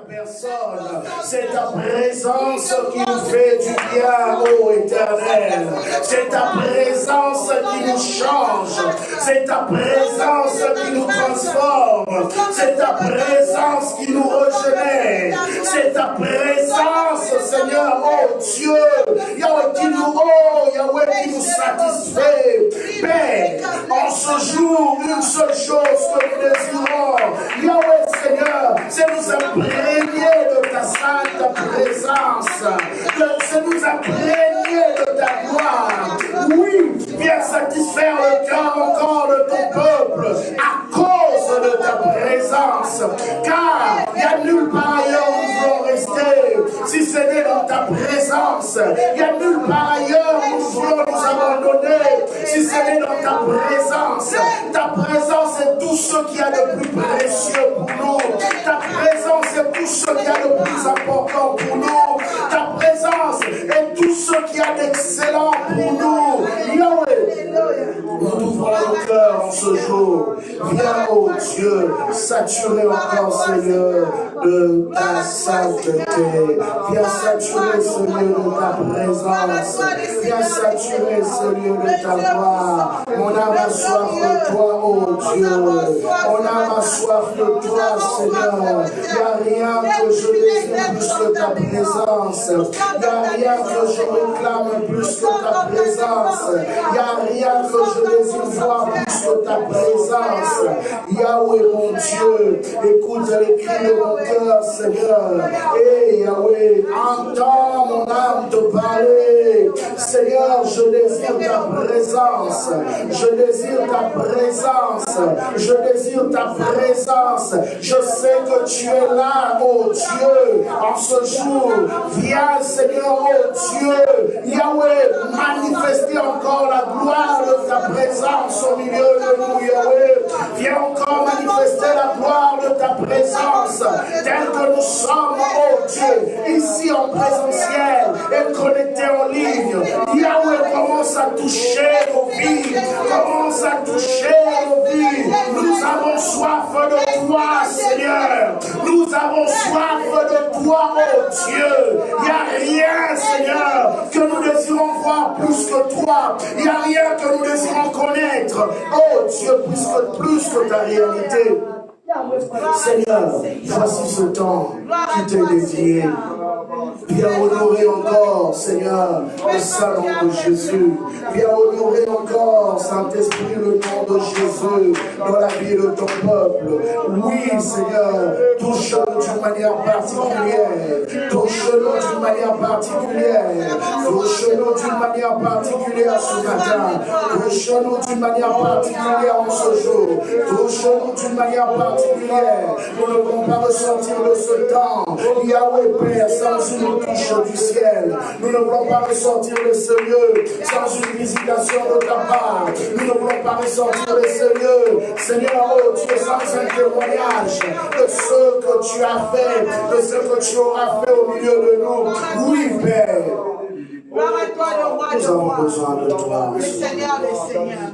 personne. C'est ta présence qui nous fait du bien, ô Éternel. C'est ta présence qui nous change. C'est ta présence qui nous transforme. C'est ta présence qui nous régénère. C'est ta présence, Seigneur, oh Dieu, Yahweh qui nous, oh Yahweh qui nous satisfait. Père, en ce jour, une seule chose que nous désirons, Yahweh Seigneur, c'est nous imprégner de ta sainte présence, c'est nous imprégner de ta gloire. Oui, viens satisfaire le cœur encore de ton peuple à cause de ta présence, car il n'y a nulle part ailleurs où nous voulons rester, si ce n'est dans ta présence. Il n'y a nulle part ailleurs où nous voulons nous abandonner, si ce n'est dans ta présence. Ta présence est tout ce qu'il y a de plus précieux pour nous. Ta présence est tout ce qu'il y a de plus important pour nous. Ta présence est tout ce qu'il y a d'excellent pour nous. Yahweh, nous ouvrons nos cœurs en ce jour. Viens, ô Dieu, saturer encore, Seigneur, de ta sainteté. Viens saturer ce lieu de ta présence. Viens saturer ce lieu de ta gloire. Mon âme a soif de toi, ô Dieu. Mon âme a soif de toi, Seigneur. Il n'y a rien que je désire plus que ta présence. Il n'y a rien que je réclame plus que ta présence. Il n'y a rien que je désire voir plus que ta présence. Yahweh, mon Dieu, écoute les cris de mon cœur, Seigneur. Et Yahweh, entends mon âme te parler. Seigneur, je désire ta présence. Je désire ta présence. Je désire ta présence. Je sais que tu es là, oh Dieu, en ce jour. Viens, Seigneur, oh Dieu, Yahweh, manifester encore la gloire de ta présence au milieu de nous, Yahweh. Viens encore manifester la gloire de ta présence, telle que nous sommes, oh Dieu, ici en présentiel et connectés en ligne. Yahweh, commence à toucher nos vies, commence à toucher nos vies. Nous avons soif de toi, Seigneur. Nous avons soif de toi, oh Dieu. Il n'y a rien, Seigneur, que nous désirons voir plus que toi. Il n'y a rien que nous désirons connaître, oh Dieu, plus que ta réalité. Seigneur, voici ce temps qui t'est dédié. Viens honorer encore, Seigneur, le Saint-Nom de Jésus. Viens honorer encore, Saint-Esprit, le nom de Jésus dans la vie de ton peuple. Oui, Seigneur, touche-nous d'une manière particulière. Touche-nous d'une manière particulière. Touche-nous d'une manière particulière ce matin. Touche-nous d'une manière particulière en ce jour. Touche-nous d'une manière particulière. Nous ne pouvons pas ressentir de ce temps. Yahweh, Père, sans une touche du ciel. Nous ne voulons pas ressortir de ce lieu sans une visitation de ta part. Nous ne voulons pas ressortir de ce lieu, Seigneur, oh Dieu, sans un témoignage de ce que tu as fait, de ce que tu auras fait au milieu de nous. Oui, Père. Nous avons besoin de toi. Le Seigneur des Seigneurs.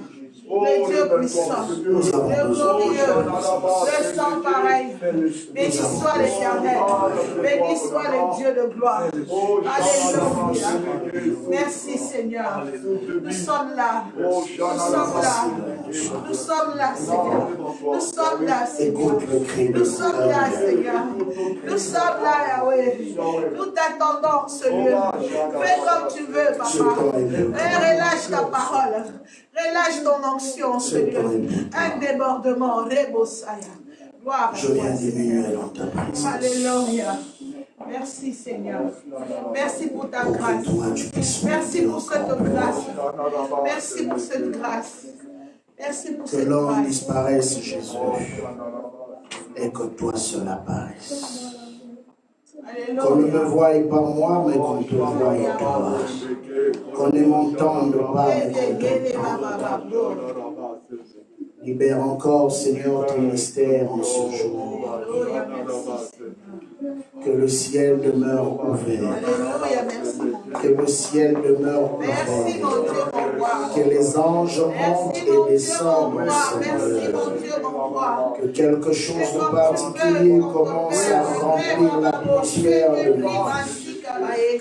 Le Dieu puissant, le glorieux, le sang pareil. Béni soit l'Éternel, béni soit le Dieu de gloire. Alléluia. Merci Seigneur. Nous sommes là. Nous sommes là. Nous sommes là, Seigneur. Nous sommes là, Seigneur. Nous sommes là, Seigneur. Nous sommes là, Yahweh. Nous t'attendons, ce lieu. Fais comme tu veux, Papa. Et relâche ta parole. Relâche ton onction, Seigneur. Un débordement, Rebosaya. Gloire à toi. Je viens diminuer dans ta présence. Alléluia. Merci, Seigneur. Merci pour ta grâce. Merci pour cette grâce. Merci pour cette grâce. Merci pour cette grâce. Que l'homme disparaisse, Jésus, et que toi seul apparaisse. Qu'on ne me voie pas moi, mais qu'on te voie toi. Qu'on ne m'entende pas, mais qu'on t'entende. Libère encore, Seigneur, ton mystère en ce jour. Que le ciel demeure ouvert. Alléluia, merci mon Dieu. Que le ciel demeure Merci ouvert. mon Dieu, mon roi. Que les anges montent et descendent, Merci Seigneur. mon Dieu, mon roi. Que quelque chose de particulier commence à remplir l'atmosphère de vie.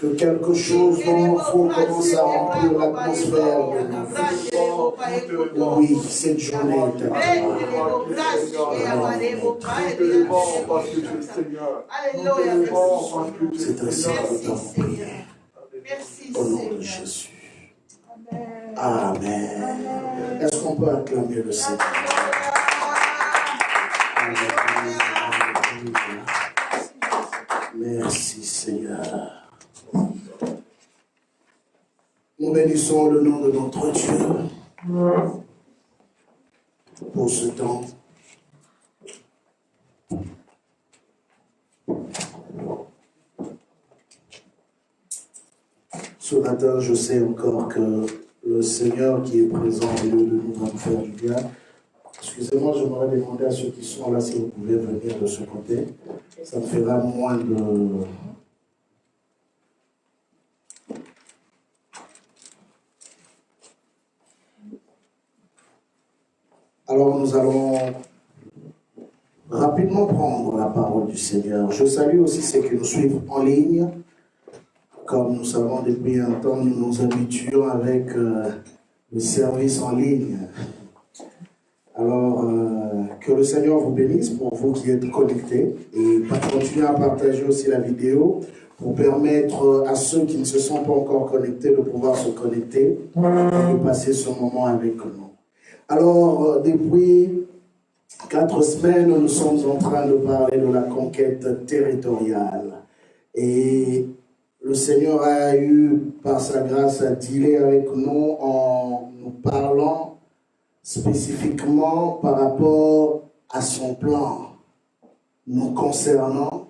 Que quelque chose de nouveau commence à remplir l'atmosphère de vie. Oui, cette journée est à toi. C'est ainsi que nous t'avons prié. Au nom de Jésus. Amen. Est-ce qu'on peut acclamer le Seigneur? Merci Seigneur. Nous bénissons le nom de notre Dieu pour ce temps. Ce matin, je sais encore que le Seigneur qui est présent au milieu de nous va nous faire du bien. Excusez-moi, j'aimerais demander à ceux qui sont là si vous pouvez venir de ce côté. Ça me fera moins de... Alors nous allons rapidement prendre la parole du Seigneur. Je salue aussi ceux qui nous suivent en ligne. Comme nous savons depuis un temps, nous nous habituons avec le service en ligne. Alors, que le Seigneur vous bénisse pour vous qui êtes connectés et continuez à partager aussi la vidéo pour permettre à ceux qui ne se sont pas encore connectés de pouvoir se connecter et de passer ce moment avec nous. Alors, depuis 4 semaines, nous sommes en train de parler de la conquête territoriale. Et le Seigneur a eu, par sa grâce, à dealer avec nous en nous parlant spécifiquement par rapport à son plan nous concernant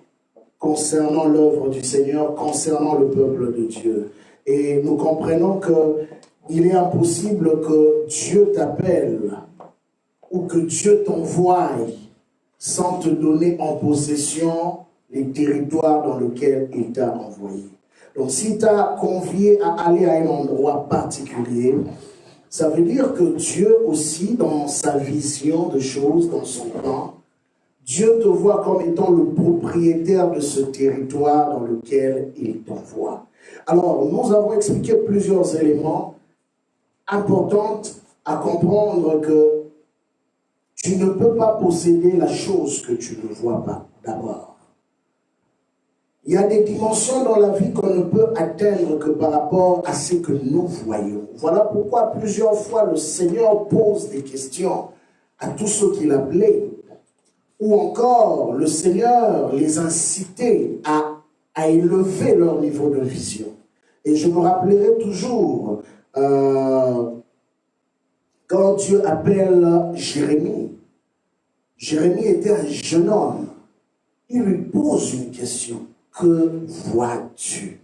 l'œuvre du Seigneur, concernant le peuple de Dieu. Et nous comprenons qu'il est impossible que Dieu t'appelle ou que Dieu t'envoie sans te donner en possession les territoires dans lesquels il t'a envoyé. Donc, s'il t'a convié à aller à un endroit particulier, ça veut dire que Dieu aussi, dans sa vision de choses, dans son plan, Dieu te voit comme étant le propriétaire de ce territoire dans lequel il t'envoie. Alors, nous avons expliqué plusieurs éléments importants à comprendre que tu ne peux pas posséder la chose que tu ne vois pas d'abord. Il y a des dimensions dans la vie qu'on ne peut atteindre que par rapport à ce que nous voyons. Voilà pourquoi plusieurs fois le Seigneur pose des questions à tous ceux qu'il appelait. Ou encore le Seigneur les incitait à élever leur niveau de vision. Et je me rappellerai toujours quand Dieu appelle Jérémie. Jérémie était un jeune homme. Il lui pose une question. Que vois-tu?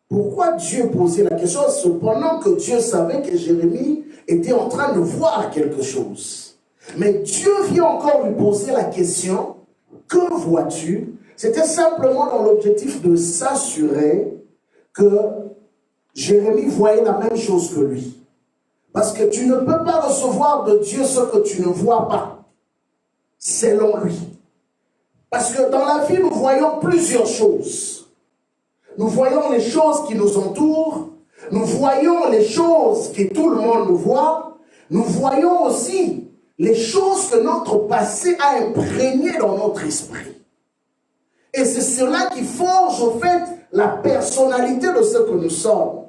Pourquoi Dieu posait la question? Cependant que Dieu savait que Jérémie était en train de voir quelque chose. Mais Dieu vient encore lui poser la question, que vois-tu? C'était simplement dans l'objectif de s'assurer que Jérémie voyait la même chose que lui. Parce que tu ne peux pas recevoir de Dieu ce que tu ne vois pas, selon lui. Parce que dans la vie, nous voyons plusieurs choses. Nous voyons les choses qui nous entourent. Nous voyons les choses que tout le monde nous voit. Nous voyons aussi les choses que notre passé a imprégnées dans notre esprit. Et c'est cela qui forge, au fait, la personnalité de ce que nous sommes.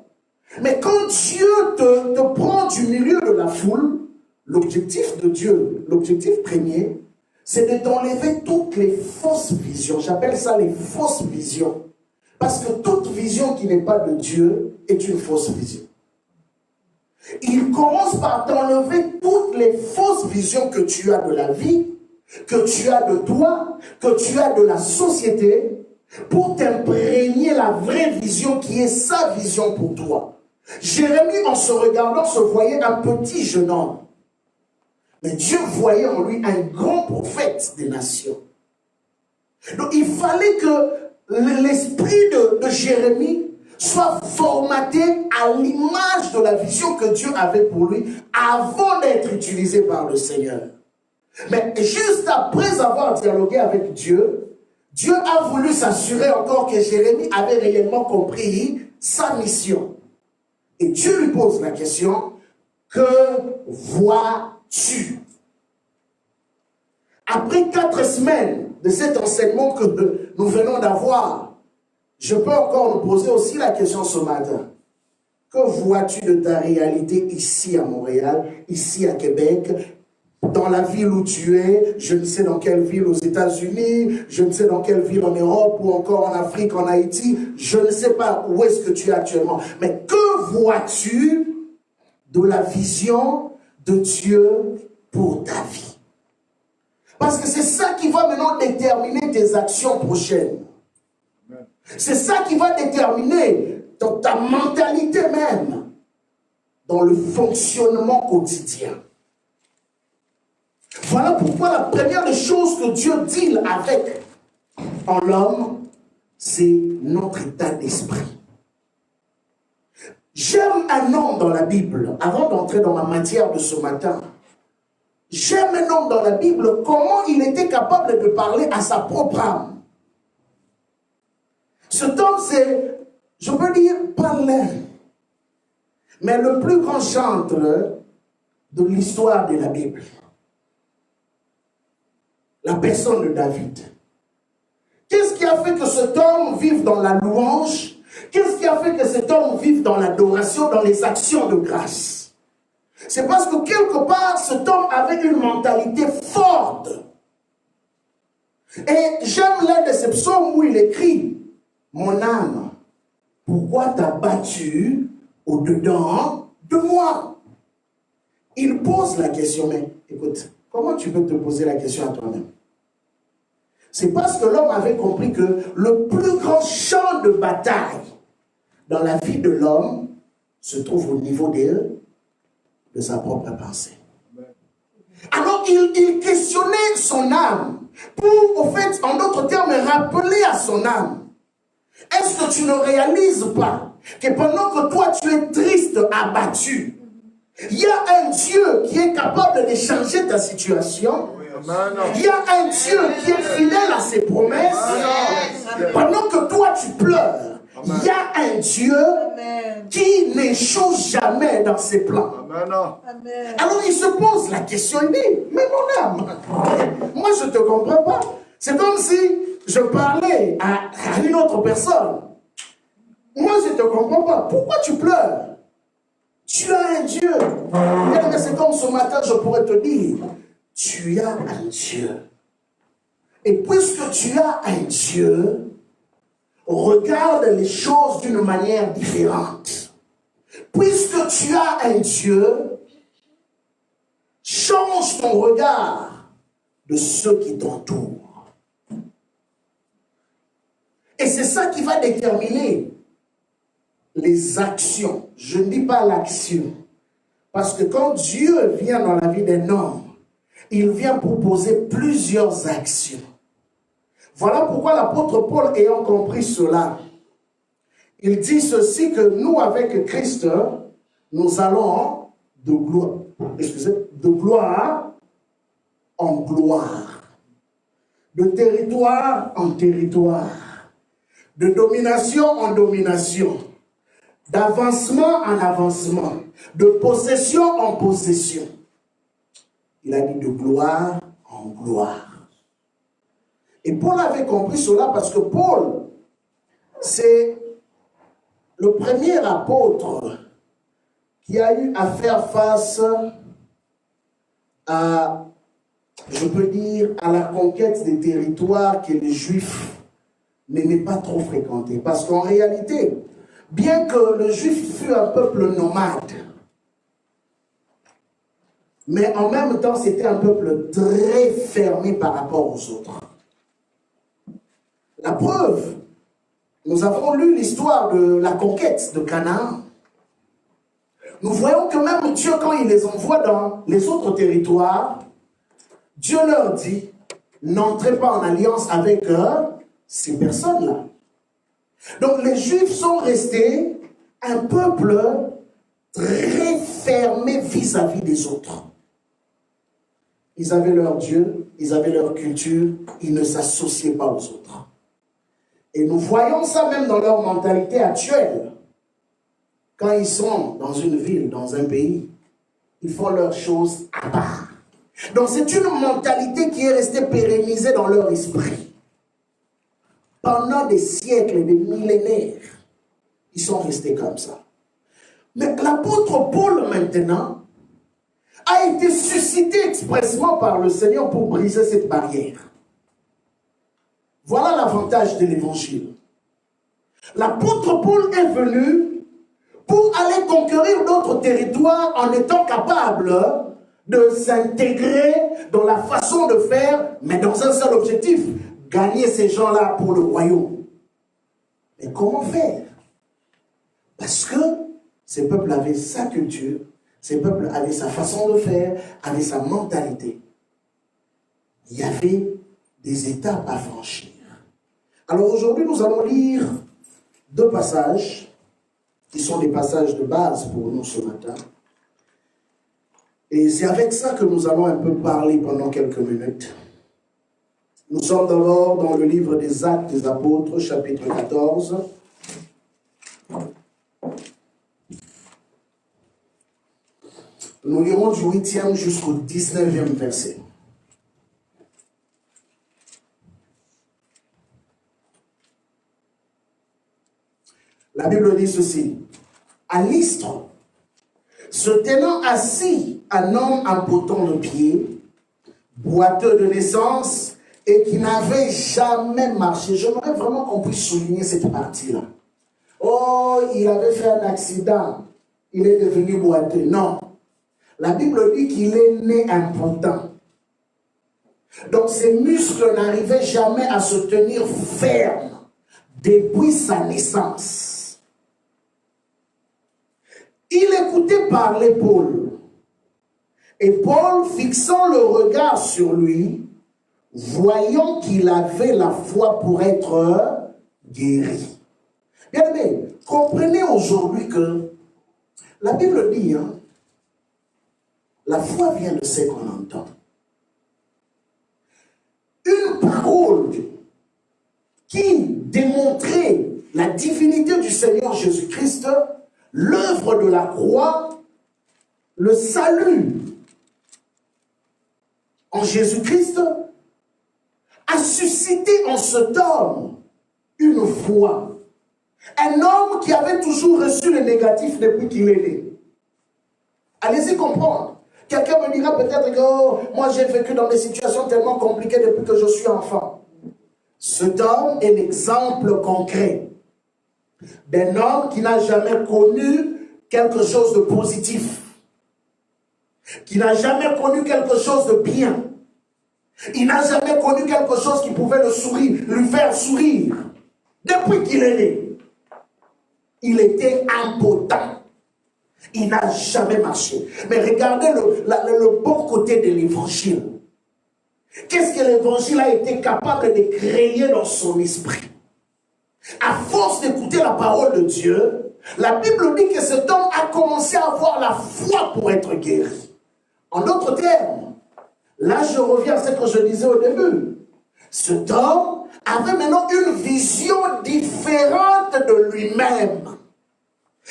Mais quand Dieu te prend du milieu de la foule, l'objectif de Dieu, l'objectif premier, c'est de t'enlever toutes les fausses visions. J'appelle ça les fausses visions. Parce que toute vision qui n'est pas de Dieu est une fausse vision. Il commence par t'enlever toutes les fausses visions que tu as de la vie, que tu as de toi, que tu as de la société, pour t'imprégner la vraie vision qui est sa vision pour toi. Jérémie, en se regardant, se voyait un petit jeune homme. Mais Dieu voyait en lui un grand prophète des nations. Donc il fallait que l'esprit de Jérémie soit formaté à l'image de la vision que Dieu avait pour lui avant d'être utilisé par le Seigneur. Mais juste après avoir dialogué avec Dieu, Dieu a voulu s'assurer encore que Jérémie avait réellement compris sa mission. Et Dieu lui pose la question, que vois-tu? Après 4 semaines de cet enseignement que nous venons d'avoir, je peux encore nous poser aussi la question ce matin. Que vois-tu de ta réalité ici à Montréal, ici à Québec, dans la ville où tu es, je ne sais dans quelle ville aux États-Unis, je ne sais dans quelle ville en Europe ou encore en Afrique, en Haïti, je ne sais pas où est-ce que tu es actuellement. Mais que vois-tu de la vision de Dieu pour ta vie? Parce que c'est ça qui va maintenant déterminer tes actions prochaines. C'est ça qui va déterminer ta mentalité même dans le fonctionnement quotidien. Voilà pourquoi la première des choses que Dieu dit avec en l'homme, c'est notre état d'esprit. J'aime un homme dans la Bible, avant d'entrer dans ma matière de ce matin, j'aime un homme dans la Bible, comment il était capable de parler à sa propre âme. Cet homme, c'est, je peux dire, pas l'un, mais le plus grand chantre de l'histoire de la Bible. La personne de David. Qu'est-ce qui a fait que cet homme vive dans la louange? Qu'est-ce qui a fait que cet homme vive dans l'adoration, dans les actions de grâce? C'est parce que quelque part, cet homme avait une mentalité forte. Et j'aime l'un de ces psaumes où il écrit, « Mon âme, pourquoi t'as battu au-dedans de moi ?» Il pose la question, mais écoute, comment tu peux te poser la question à toi-même? C'est parce que l'homme avait compris que le plus grand champ de bataille dans la vie de l'homme se trouve au niveau de sa propre pensée. Alors il questionnait son âme pour, au fait, en d'autres termes, rappeler à son âme. Est-ce que tu ne réalises pas que pendant que toi tu es triste, abattu, il y a un Dieu qui est capable de changer ta situation? Il y a un Dieu qui est fidèle à ses promesses. Pendant que toi tu pleures, il y a un Dieu qui n'échoue jamais dans ses plans. Alors il se pose la question, il dit, mais mon âme, moi je ne te comprends pas. C'est comme si je parlais à une autre personne. Moi je ne te comprends pas. Pourquoi tu pleures? Tu as un Dieu. C'est comme ce matin je pourrais te dire, tu as un Dieu. Et puisque tu as un Dieu, regarde les choses d'une manière différente. Puisque tu as un Dieu, change ton regard de ceux qui t'entourent. Et c'est ça qui va déterminer les actions. Je ne dis pas l'action. Parce que quand Dieu vient dans la vie d'un homme, il vient proposer plusieurs actions. Voilà pourquoi l'apôtre Paul, ayant compris cela, il dit ceci, que nous, avec Christ, nous allons de gloire en gloire, de territoire en territoire, de domination en domination, d'avancement en avancement, de possession en possession. Il a dit de gloire en gloire. Et Paul avait compris cela parce que Paul, c'est le premier apôtre qui a eu à faire face à, je peux dire, à la conquête des territoires que les Juifs n'aimaient pas trop fréquenter. Parce qu'en réalité, bien que le Juif fût un peuple nomade, mais en même temps, c'était un peuple très fermé par rapport aux autres. La preuve, nous avons lu l'histoire de la conquête de Canaan. Nous voyons que même Dieu, quand il les envoie dans les autres territoires, Dieu leur dit, n'entraient pas en alliance avec ces personnes-là. Donc les Juifs sont restés un peuple très fermé vis-à-vis des autres. Ils avaient leur Dieu, ils avaient leur culture, ils ne s'associaient pas aux autres. Et nous voyons ça même dans leur mentalité actuelle. Quand ils sont dans une ville, dans un pays, ils font leurs choses à part. Donc c'est une mentalité qui est restée pérennisée dans leur esprit. Pendant des siècles, des millénaires, ils sont restés comme ça. Mais l'apôtre Paul maintenant a été suscité expressément par le Seigneur pour briser cette barrière. Voilà l'avantage de l'évangile. L'apôtre Paul est venu pour aller conquérir d'autres territoires en étant capable de s'intégrer dans la façon de faire, mais dans un seul objectif, gagner ces gens-là pour le royaume. Mais comment faire? Parce que ces peuples avaient sa culture, ces peuples avaient sa façon de faire, avaient sa mentalité. Il y avait des étapes à franchir. Alors aujourd'hui, nous allons lire deux passages qui sont des passages de base pour nous ce matin. Et c'est avec ça que nous allons un peu parler pendant quelques minutes. Nous sommes d'abord dans le livre des Actes des Apôtres, chapitre 14. Nous lirons du 8e jusqu'au 19e verset. La Bible dit ceci. À Lystre, se tenant assis un homme impotent de pied, boiteux de naissance, et qui n'avait jamais marché. J'aimerais vraiment qu'on puisse souligner cette partie-là. Oh, il avait fait un accident, il est devenu boiteux. Non. La Bible dit qu'il est né impotent. Donc ses muscles n'arrivaient jamais à se tenir fermes depuis sa naissance. Il écoutait parler Paul. Et Paul, fixant le regard sur lui, voyant qu'il avait la foi pour être guéri. Bien aimé, comprenez aujourd'hui que la Bible dit, la foi vient de ce qu'on entend. Une parole qui démontrait la divinité du Seigneur Jésus-Christ, l'œuvre de la croix, le salut en Jésus-Christ, a suscité en cet homme une foi. Un homme qui avait toujours reçu le négatif depuis qu'il est né. Allez-y comprendre. Quelqu'un me dira peut-être que oh, moi j'ai vécu dans des situations tellement compliquées depuis que je suis enfant. Cet homme est l'exemple concret d'un homme qui n'a jamais connu quelque chose de positif, qui n'a jamais connu quelque chose de bien. Il n'a jamais connu quelque chose qui pouvait lui faire sourire. Depuis qu'il est né, il était impotent. Il n'a jamais marché. Mais regardez le bon côté de l'évangile. Qu'est-ce que l'évangile a été capable de créer dans son esprit? À force d'écouter la parole de Dieu, la Bible dit que cet homme a commencé à avoir la foi pour être guéri. En d'autres termes, là je reviens à ce que je disais au début. Cet homme avait maintenant une vision différente de lui-même.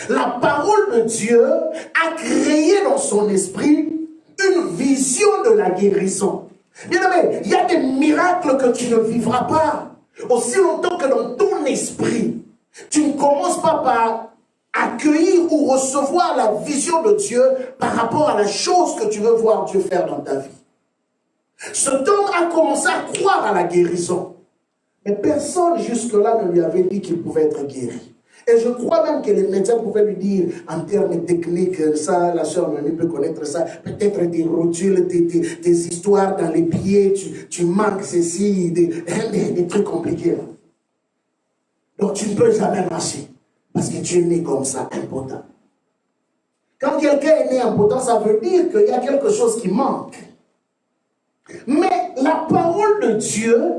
La parole de Dieu a créé dans son esprit une vision de la guérison. Bien aimé, il y a des miracles que tu ne vivras pas aussi longtemps que dans ton esprit, tu ne commences pas par accueillir ou recevoir la vision de Dieu par rapport à la chose que tu veux voir Dieu faire dans ta vie. Cet homme a commencé à croire à la guérison. Mais personne jusque-là ne lui avait dit qu'il pouvait être guéri. Et je crois même que les médecins pouvaient lui dire, en termes techniques, ça, la sœur Noémie peut connaître ça, peut-être des rotules, des histoires dans les pieds, tu manques ceci, des trucs compliqués. Donc tu ne peux jamais marcher, parce que tu es né comme ça, impotent. Quand quelqu'un est né impotent, ça veut dire qu'il y a quelque chose qui manque. Mais la parole de Dieu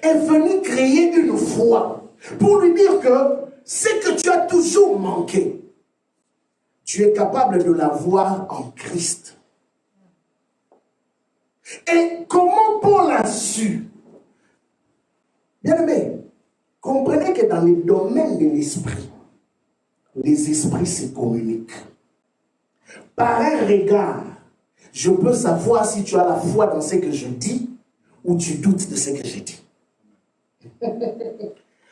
est venue créer une foi pour lui dire que ce que tu as toujours manqué, tu es capable de l'avoir en Christ. Et comment Paul a su? Bien aimé, comprenez que dans les domaines de l'esprit, les esprits se communiquent. Par un regard, je peux savoir si tu as la foi dans ce que je dis ou tu doutes de ce que je dis.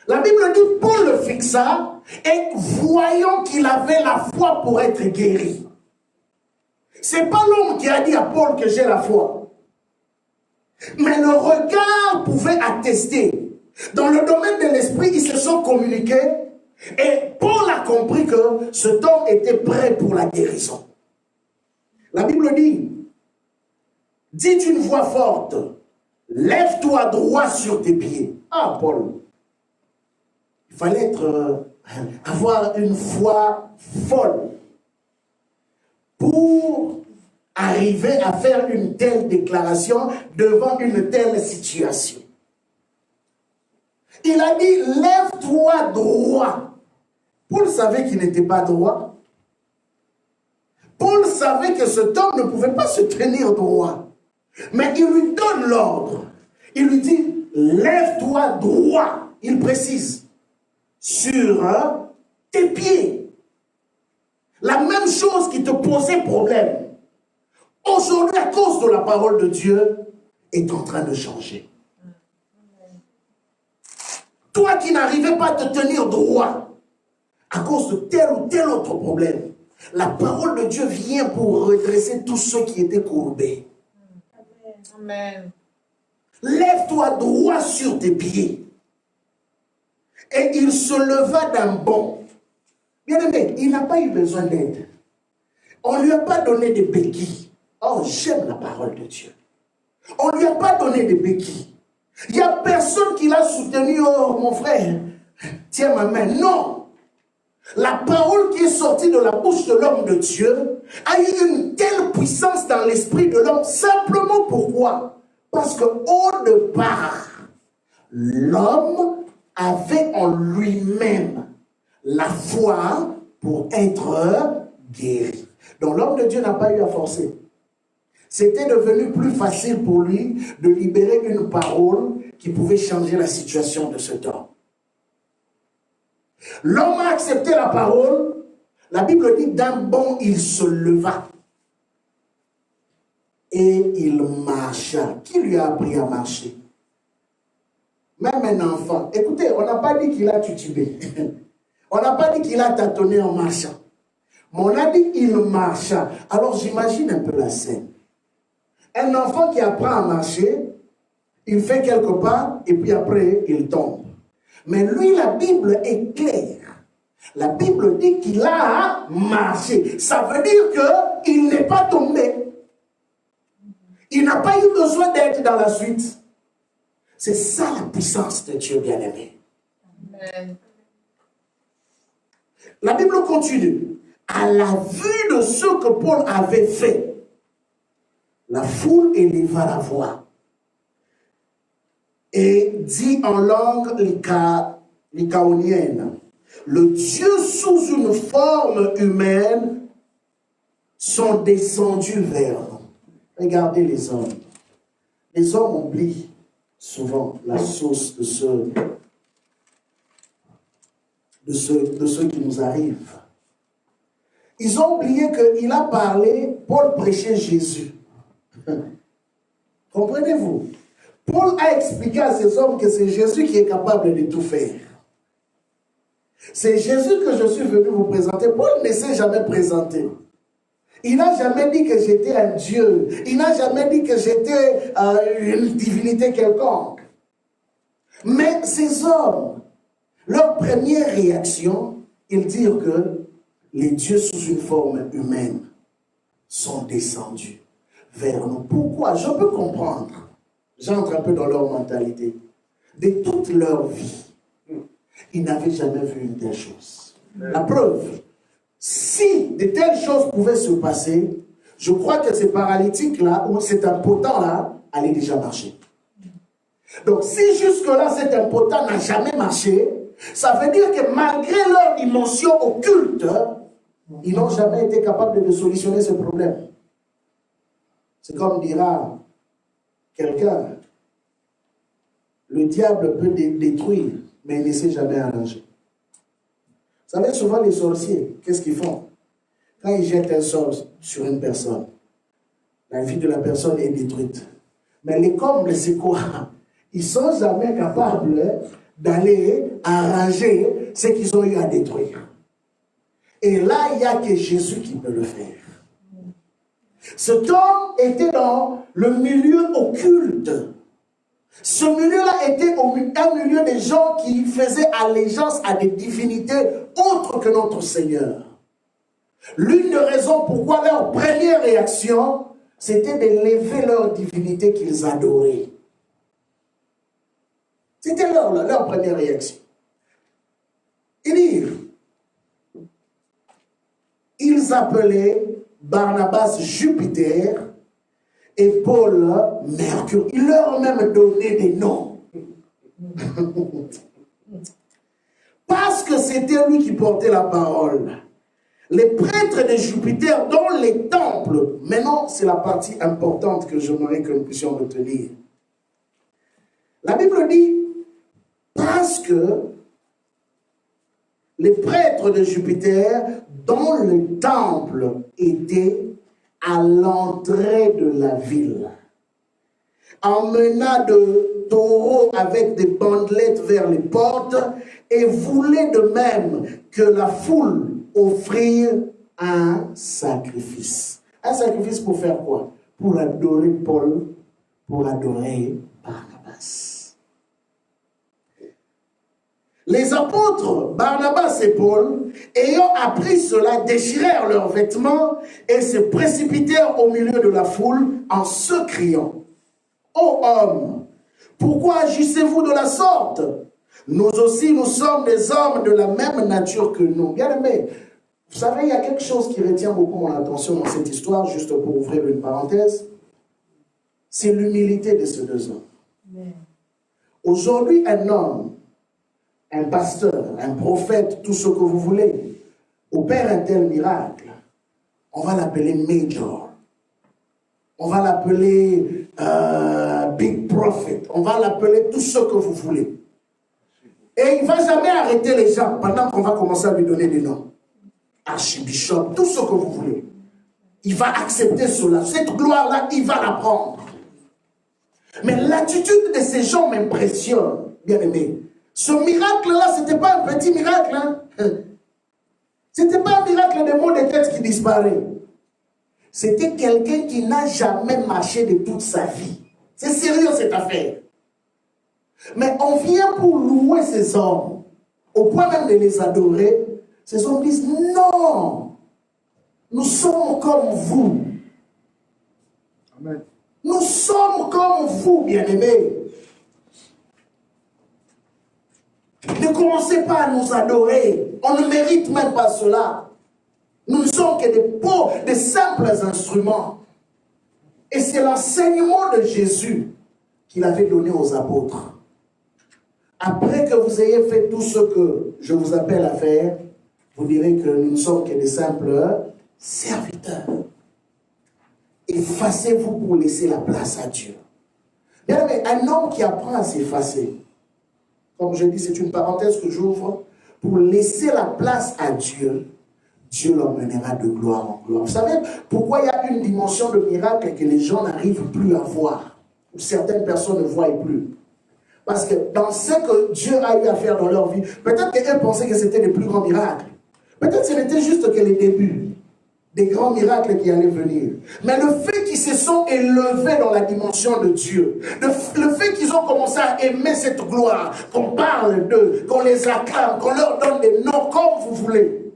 La Bible dit, Paul le fixa et voyant qu'il avait la foi pour être guéri. Ce n'est pas l'homme qui a dit à Paul que j'ai la foi. Mais le regard pouvait attester. Dans le domaine de l'esprit, ils se sont communiqués et Paul a compris que cet homme était prêt pour la guérison. La Bible dit, dit une voix forte, lève-toi droit sur tes pieds. Ah, Paul, il fallait avoir une foi folle pour arriver à faire une telle déclaration devant une telle situation. Il a dit, lève-toi droit. Paul savait qu'il n'était pas droit. Paul savait que cet homme ne pouvait pas se tenir droit. Mais il lui donne l'ordre. Il lui dit, lève-toi droit. Il précise, sur tes pieds. La même chose qui te posait problème. Aujourd'hui, à cause de la parole de Dieu, est en train de changer. Toi qui n'arrivais pas à te tenir droit, à cause de tel ou tel autre problème, la parole de Dieu vient pour redresser tous ceux qui étaient courbés. Amen. Lève-toi droit sur tes pieds. Et il se leva d'un bond. Bien aimé, il n'a pas eu besoin d'aide. On ne lui a pas donné des béquilles. Oh, j'aime la parole de Dieu. On ne lui a pas donné des béquilles. Il n'y a personne qui l'a soutenu. Oh, mon frère, tiens ma main. Non. La parole qui est sortie de la bouche de l'homme de Dieu a eu une telle puissance dans l'esprit de l'homme. Simplement pourquoi? Parce qu'au départ, l'homme avait en lui-même la foi pour être guéri. Donc l'homme de Dieu n'a pas eu à forcer. C'était devenu plus facile pour lui de libérer une parole qui pouvait changer la situation de cet homme. L'homme a accepté la parole. La Bible dit d'un bond il se leva. Et il marcha. Qui lui a appris à marcher? Même un enfant. Écoutez, on n'a pas dit qu'il a tutubé. On n'a pas dit qu'il a tâtonné en marchant. Mais on a dit qu'il marcha. Alors j'imagine un peu la scène. Un enfant qui apprend à marcher, il fait quelques pas et puis après il tombe. Mais lui, la Bible est claire. La Bible dit qu'il a marché. Ça veut dire qu'il n'est pas tombé. Il n'a pas eu besoin d'être dans la suite. C'est ça la puissance de Dieu bien-aimé. Amen. La Bible continue. À la vue de ce que Paul avait fait, la foule éleva la voix et dit en langue lycaonienne, le Dieu sous une forme humaine sont descendus vers nous. Regardez les hommes. Les hommes oublient souvent la source de ce qui nous arrive. Ils ont oublié qu'il a parlé, Paul prêchait Jésus. Comprenez-vous? Paul a expliqué à ces hommes que c'est Jésus qui est capable de tout faire. C'est Jésus que je suis venu vous présenter. Paul ne s'est jamais présenté. Il n'a jamais dit que j'étais un Dieu. Il n'a jamais dit que j'étais une divinité quelconque. Mais ces hommes, leur première réaction, ils dirent que les dieux sous une forme humaine sont descendus vers nous. Pourquoi? Je peux comprendre. J'entre un peu dans leur mentalité. De toute leur vie, ils n'avaient jamais vu une telle chose. La preuve, si de telles choses pouvaient se passer, je crois que ces paralytiques-là, ou cet impotent-là, allait déjà marcher. Donc, si jusque-là, cet impotent n'a jamais marché, ça veut dire que malgré leur dimension occulte, ils n'ont jamais été capables de solutionner ce problème. C'est comme dira quelqu'un, le diable peut détruire, mais il ne sait jamais arranger. Vous savez, souvent les sorciers, qu'est-ce qu'ils font? Quand ils jettent un sort sur une personne, la vie de la personne est détruite. Mais les combles, c'est quoi? Ils ne sont jamais capables d'aller arranger ce qu'ils ont eu à détruire. Et là, il n'y a que Jésus qui peut le faire. Cet homme était dans le milieu occulte. Ce milieu-là était un milieu des gens qui faisaient allégeance à des divinités autres que notre Seigneur. L'une des raisons pourquoi leur première réaction, c'était d'élever leur divinité qu'ils adoraient. C'était leur première réaction. Ils appelaient Barnabas Jupiter et Paul Mercure. Ils leur ont même donné des noms. Parce que c'était lui qui portait la parole. Les prêtres de Jupiter dans les temples. Maintenant, c'est la partie importante que j'aimerais que nous puissions retenir. La Bible dit, parce que les prêtres de Jupiter dans le temple étaient à l'entrée de la ville, emmena de taureaux avec des bandelettes vers les portes et voulaient de même que la foule offrir un sacrifice. Un sacrifice pour faire quoi? Pour adorer Paul, pour adorer Barnabas. Les apôtres, Barnabas et Paul, ayant appris cela, déchirèrent leurs vêtements et se précipitèrent au milieu de la foule en se criant, « Ô hommes, pourquoi agissez-vous de la sorte? Nous aussi, nous sommes des hommes de la même nature que nous. » Bien aimés, vous savez, il y a quelque chose qui retient beaucoup mon attention dans cette histoire, juste pour ouvrir une parenthèse. C'est l'humilité de ces deux hommes. Aujourd'hui, un homme, un pasteur, un prophète, tout ce que vous voulez, opère un tel miracle, on va l'appeler Major. On va l'appeler Big Prophet. On va l'appeler tout ce que vous voulez. Et il ne va jamais arrêter les gens pendant qu'on va commencer à lui donner des noms. Archibishop, tout ce que vous voulez. Il va accepter cela. Cette gloire-là, il va la prendre. Mais l'attitude de ces gens m'impressionne, bien aimé. Ce miracle-là, ce n'était pas un petit miracle. Hein? Ce n'était pas un miracle de mots de tête qui disparaît. C'était quelqu'un qui n'a jamais marché de toute sa vie. C'est sérieux cette affaire. Mais on vient pour louer ces hommes, au point même de les adorer. Ces hommes disent, non, nous sommes comme vous. Amen. Nous sommes comme vous, bien-aimés. Ne commencez pas à nous adorer. On ne mérite même pas cela. Nous ne sommes que des simples instruments. Et c'est l'enseignement de Jésus qu'il avait donné aux apôtres. Après que vous ayez fait tout ce que je vous appelle à faire, vous direz que nous ne sommes que des simples serviteurs. Effacez-vous pour laisser la place à Dieu. Bien, mais un homme qui apprend à s'effacer, comme je dis, c'est une parenthèse que j'ouvre, pour laisser la place à Dieu, Dieu l'emmènera de gloire en gloire. Vous savez pourquoi il y a une dimension de miracle que les gens n'arrivent plus à voir, ou certaines personnes ne voient plus? Parce que dans ce que Dieu a eu à faire dans leur vie, peut-être qu'eux pensaient que c'était les plus grands miracles. Peut-être que ce n'était juste que les débuts des grands miracles qui allaient venir. Mais le fait qu'ils se sont élevés dans la dimension de Dieu, le fait qu'ils ont commencé à aimer cette gloire, qu'on parle d'eux, qu'on les acclame, qu'on leur donne des noms comme vous voulez,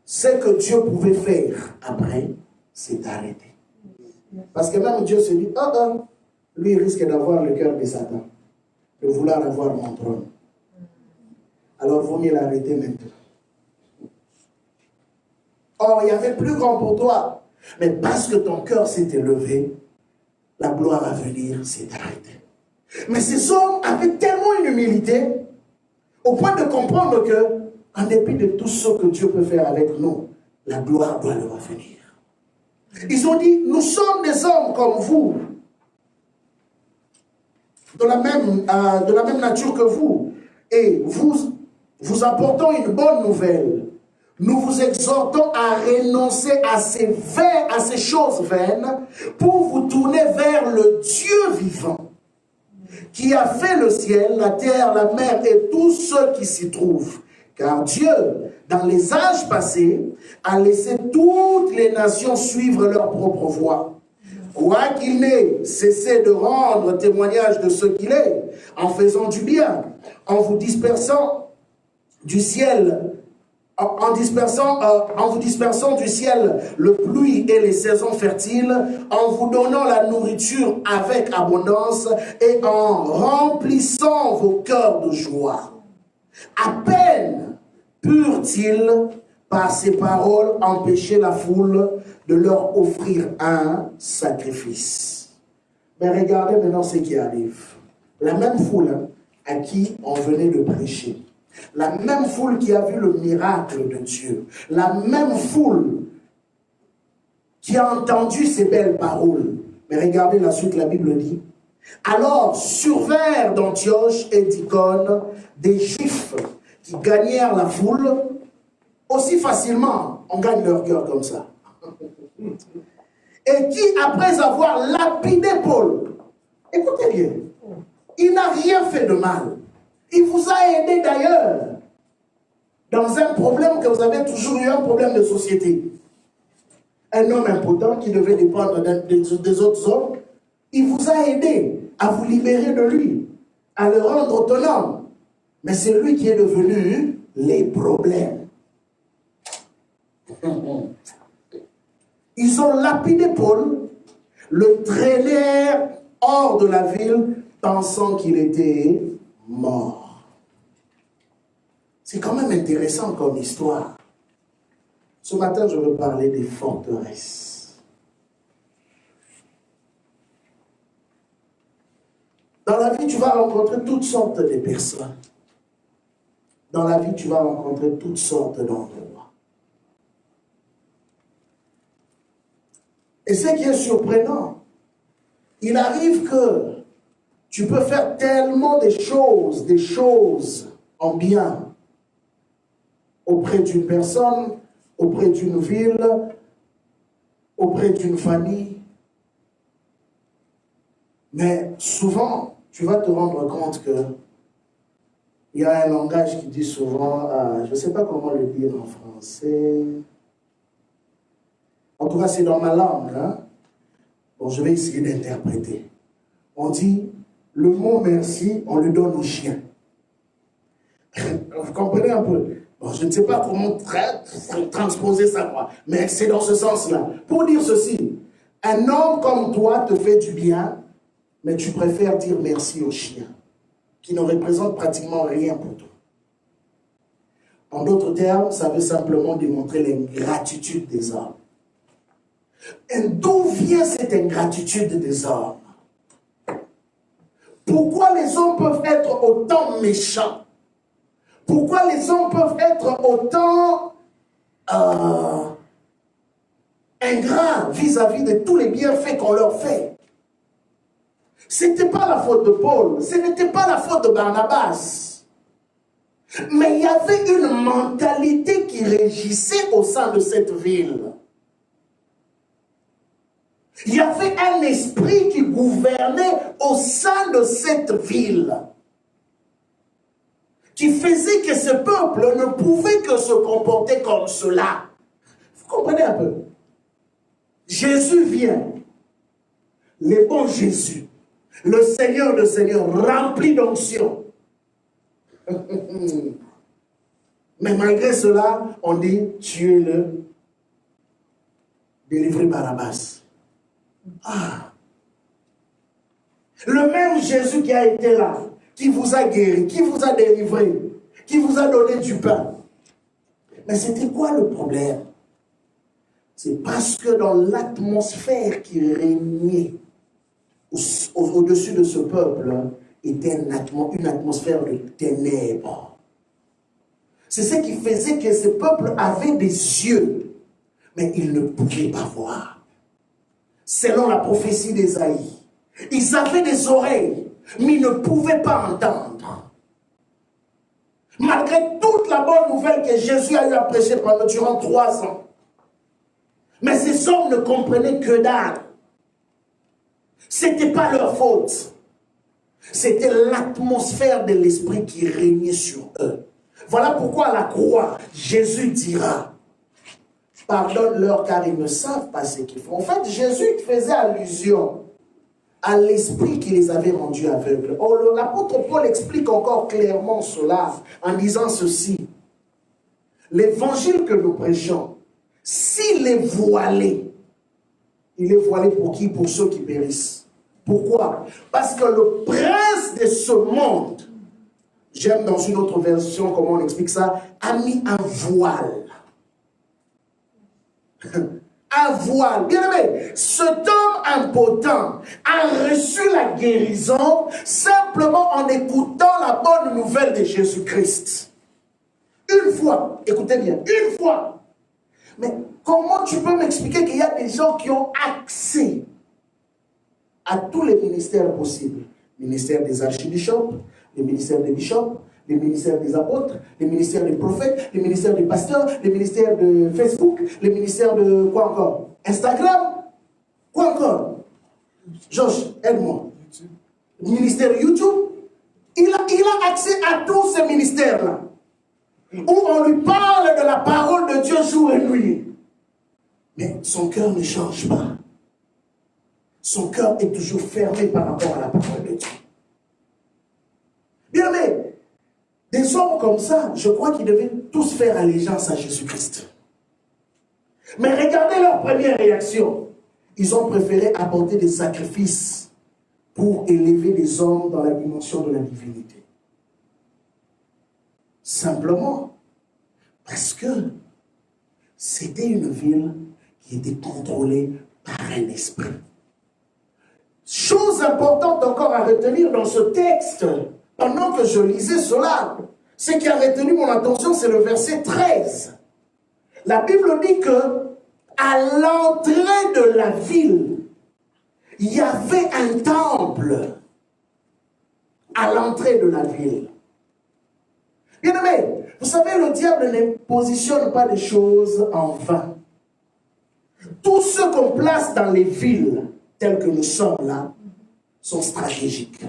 ce que Dieu pouvait faire après, c'est d'arrêter. Parce que même Dieu se dit, lui il risque d'avoir le cœur de Satan, de vouloir avoir mon trône. Alors il vaut mieux l'arrêter maintenant. Or, il y avait plus grand pour toi. Mais parce que ton cœur s'est élevé, la gloire à venir s'est arrêtée. Mais ces hommes avaient tellement une humilité au point de comprendre que, en dépit de tout ce que Dieu peut faire avec nous, la gloire doit leur venir. Ils ont dit, nous sommes des hommes comme vous, de la même nature que vous, et vous apportons une bonne nouvelle. Nous vous exhortons à renoncer à ces choses vaines pour vous tourner vers le Dieu vivant, qui a fait le ciel, la terre, la mer et tous ceux qui s'y trouvent. Car Dieu, dans les âges passés, a laissé toutes les nations suivre leur propre voie. Quoiqu'il n'ait cessé de rendre témoignage de ce qu'il est, en faisant du bien, en vous dispersant du ciel, en vous dispersant du ciel le pluie et les saisons fertiles, en vous donnant la nourriture avec abondance et en remplissant vos cœurs de joie. À peine purent-ils, par ces paroles, empêcher la foule de leur offrir un sacrifice. Mais regardez maintenant ce qui arrive. La même foule à qui on venait de prêcher. La même foule qui a vu le miracle de Dieu. La même foule qui a entendu ces belles paroles. Mais regardez la suite, la Bible dit. Alors survinrent d'Antioche et d'Icône des Juifs qui gagnèrent la foule. Aussi facilement, on gagne leur cœur comme ça. Et qui, après avoir lapidé Paul, écoutez bien, il n'a rien fait de mal. Il vous a aidé d'ailleurs dans un problème que vous avez toujours eu, un problème de société. Un homme impotent qui devait dépendre des autres hommes, il vous a aidé à vous libérer de lui, à le rendre autonome. Mais c'est lui qui est devenu les problèmes. Ils ont lapidé Paul, le traînèrent hors de la ville, pensant qu'il était mort. C'est quand même intéressant comme histoire. Ce matin, je veux parler des forteresses. Dans la vie, tu vas rencontrer toutes sortes de personnes. Dans la vie, tu vas rencontrer toutes sortes d'endroits. Et ce qui est surprenant, il arrive que tu peux faire tellement des choses en bien auprès d'une personne, auprès d'une ville, auprès d'une famille. Mais souvent, tu vas te rendre compte que il y a un langage qui dit souvent, je ne sais pas comment le dire en français. En tout cas, c'est dans ma langue. Hein? Bon, je vais essayer d'interpréter. On dit, le mot merci, on le donne aux chiens. Vous comprenez un peu? Bon, je ne sais pas comment transposer ça, moi, mais c'est dans ce sens-là. Pour dire ceci, un homme comme toi te fait du bien, mais tu préfères dire merci aux chiens, qui ne représentent pratiquement rien pour toi. En d'autres termes, ça veut simplement démontrer l'ingratitude des hommes. Et d'où vient cette ingratitude des hommes? Pourquoi les hommes peuvent être autant méchants? Pourquoi les hommes peuvent être autant ingrats vis-à-vis de tous les bienfaits qu'on leur fait? Ce n'était pas la faute de Paul, ce n'était pas la faute de Barnabas. Mais il y avait une mentalité qui régissait au sein de cette ville. Il y avait un esprit qui gouvernait au sein de cette ville, qui faisait que ce peuple ne pouvait que se comporter comme cela. Vous comprenez un peu? Jésus vient, le bon Jésus, le Seigneur de Seigneurs, rempli d'onction. Mais malgré cela, on dit, tuez-le, délivrez Barabbas. Ah. Le même Jésus qui a été là, qui vous a guéri, qui vous a délivré, qui vous a donné du pain. Mais c'était quoi le problème? C'est parce que dans l'atmosphère qui régnait, au-dessus de ce peuple était une atmosphère de ténèbres. C'est ce qui faisait que ce peuple avait des yeux, mais ils ne pouvaient pas voir. Selon la prophétie d'Ésaïe, ils avaient des oreilles, mais ils ne pouvaient pas entendre. Malgré toute la bonne nouvelle que Jésus a eu à prêcher durant 3 ans. Mais ces hommes ne comprenaient que dalle. Ce n'était pas leur faute. C'était l'atmosphère de l'esprit qui régnait sur eux. Voilà pourquoi à la croix, Jésus dira, pardonne-leur car ils ne savent pas ce qu'ils font. En fait, Jésus faisait allusion à l'esprit qui les avait rendus aveugles. Or, l'apôtre Paul explique encore clairement cela en disant ceci. L'évangile que nous prêchons, s'il est voilé, il est voilé pour qui? Pour ceux qui périssent. Pourquoi? Parce que le prince de ce monde, j'aime dans une autre version comment on explique ça, a mis un voile. Un voile. Bien aimé, cet homme impotent a reçu la guérison simplement en écoutant la bonne nouvelle de Jésus-Christ. Une fois, écoutez bien, une fois. Mais comment tu peux m'expliquer qu'il y a des gens qui ont accès à tous les ministères possibles? Le ministère des archibishops, le ministère des bishops, le ministère des apôtres, le ministère des prophètes, le ministère des pasteurs, le ministère de Facebook, le ministère de quoi encore? Instagram? Quoi encore? Georges, aide-moi. Le ministère YouTube? Il a accès à tous ces ministères-là, où on lui parle de la parole de Dieu jour et nuit. Mais son cœur ne change pas. Son cœur est toujours fermé par rapport à la parole de Dieu. Bien aimé, des hommes comme ça, je crois qu'ils devaient tous faire allégeance à Jésus-Christ. Mais regardez leur première réaction. Ils ont préféré apporter des sacrifices pour élever les hommes dans la dimension de la divinité. Simplement parce que c'était une ville qui était contrôlée par un esprit. Chose importante encore à retenir dans ce texte, pendant que je lisais cela, ce qui a retenu mon attention, c'est le verset 13. La Bible dit que à l'entrée de la ville, il y avait un temple. À l'entrée de la ville. Bien aimé, vous savez, le diable ne positionne pas les choses en vain. Tous ceux qu'on place dans les villes, telles que nous sommes là, sont stratégiques.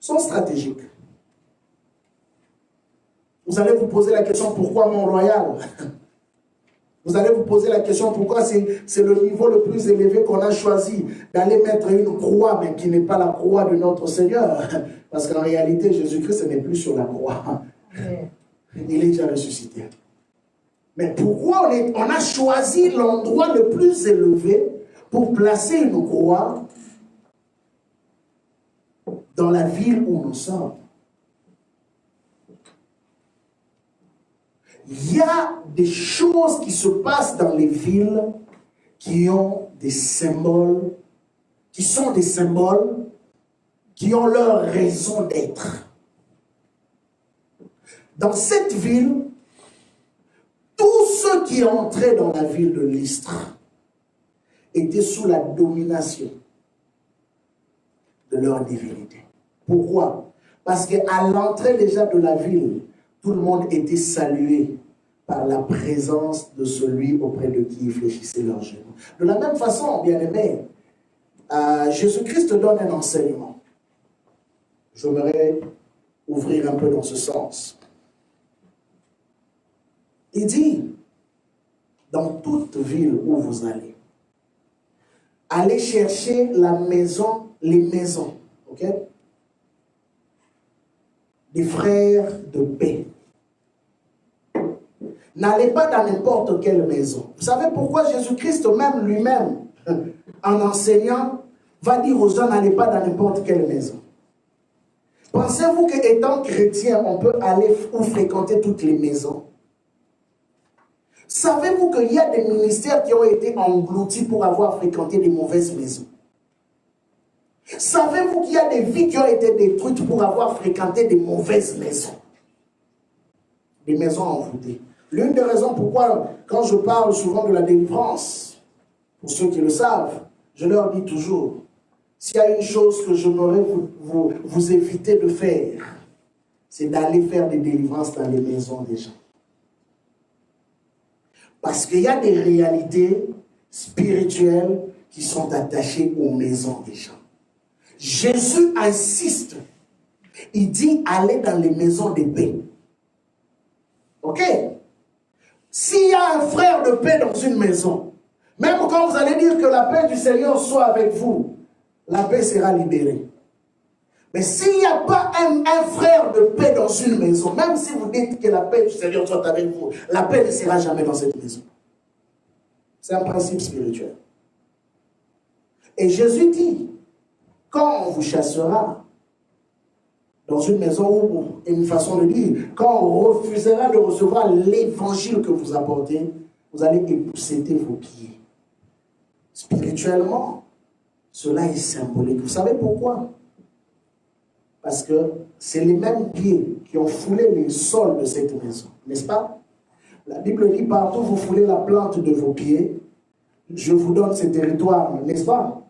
Sont stratégiques. Vous allez vous poser la question, pourquoi Mont-Royal? Vous allez vous poser la question, pourquoi c'est le niveau le plus élevé qu'on a choisi d'aller mettre une croix, mais qui n'est pas la croix de notre Seigneur. Parce qu'en réalité, Jésus-Christ n'est plus sur la croix. Il est déjà ressuscité. Mais pourquoi on a choisi l'endroit le plus élevé pour placer une croix dans la ville où nous sommes? Il y a des choses qui se passent dans les villes qui ont des symboles, qui sont des symboles, qui ont leur raison d'être. Dans cette ville, tous ceux qui entraient dans la ville de Lystre étaient sous la domination de leur divinité. Pourquoi? Parce qu'à l'entrée déjà de la ville, tout le monde était salué par la présence de celui auprès de qui ils fléchissaient leurs genoux. De la même façon, bien aimé, Jésus-Christ donne un enseignement. J'aimerais ouvrir un peu dans ce sens. Il dit, dans toute ville où vous allez, allez chercher la maison, les maisons, ok? Des frères de paix. N'allez pas dans n'importe quelle maison. Vous savez pourquoi Jésus-Christ même lui-même, en enseignant, va dire aux gens, n'allez pas dans n'importe quelle maison. Pensez-vous qu'étant chrétien, on peut aller ou fréquenter toutes les maisons? Savez-vous qu'il y a des ministères qui ont été engloutis pour avoir fréquenté des mauvaises maisons? Savez-vous qu'il y a des vies qui ont été détruites pour avoir fréquenté des mauvaises maisons? Des maisons envoûtées. L'une des raisons pourquoi, quand je parle souvent de la délivrance, pour ceux qui le savent, je leur dis toujours, s'il y a une chose que j'aimerais vous éviter de faire, c'est d'aller faire des délivrances dans les maisons des gens. Parce qu'il y a des réalités spirituelles qui sont attachées aux maisons des gens. Jésus insiste. Il dit, allez dans les maisons de paix. Ok? S'il y a un frère de paix dans une maison, même quand vous allez dire que la paix du Seigneur soit avec vous, la paix sera libérée. Mais s'il n'y a pas un frère de paix dans une maison, même si vous dites que la paix du Seigneur soit avec vous, la paix ne sera jamais dans cette maison. C'est un principe spirituel. Et Jésus dit, quand on vous chassera dans une maison, ou une façon de dire, quand on refusera de recevoir l'évangile que vous apportez, vous allez épousseter vos pieds. Spirituellement, cela est symbolique. Vous savez pourquoi? Parce que c'est les mêmes pieds qui ont foulé les sols de cette maison, n'est-ce pas? La Bible dit, partout vous foulez la plante de vos pieds, je vous donne ce territoire, n'est-ce pas?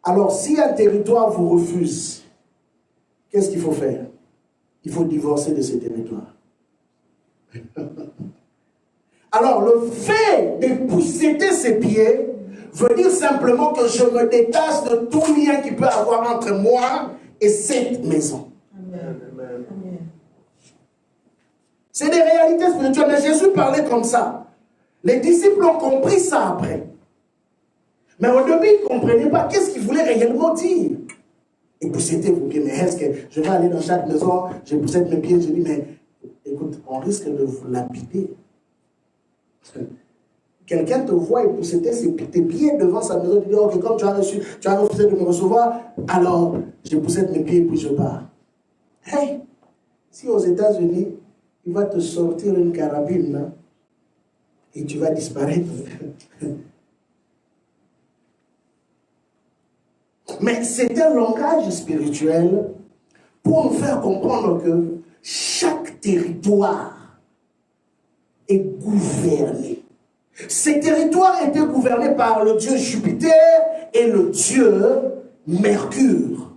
Alors, si un territoire vous refuse, qu'est-ce qu'il faut faire? Il faut divorcer de ce territoire. Alors, le fait d'épousseter ses pieds veut dire simplement que je me détache de tout lien qui peut avoir entre moi et cette maison. Amen. C'est des réalités spirituelles, mais Jésus parlait comme ça. Les disciples ont compris ça après. Mais au début, ils ne comprenaient pas qu'est-ce qu'il voulait réellement dire. Épousseter vos pieds, mais est-ce que je vais aller dans chaque maison, j'époussette mes pieds, je dis, mais écoute, on risque de vous lapider. Quelqu'un te voit épousseter tes pieds devant sa maison, tu dis, ok, comme tu as refusé de me recevoir, alors j'époussette mes pieds et puis je pars. Hey, si aux États-Unis, il va te sortir une carabine, là, et tu vas disparaître. Mais c'est un langage spirituel pour nous faire comprendre que chaque territoire est gouverné. Ces territoires étaient gouvernés par le dieu Jupiter et le dieu Mercure.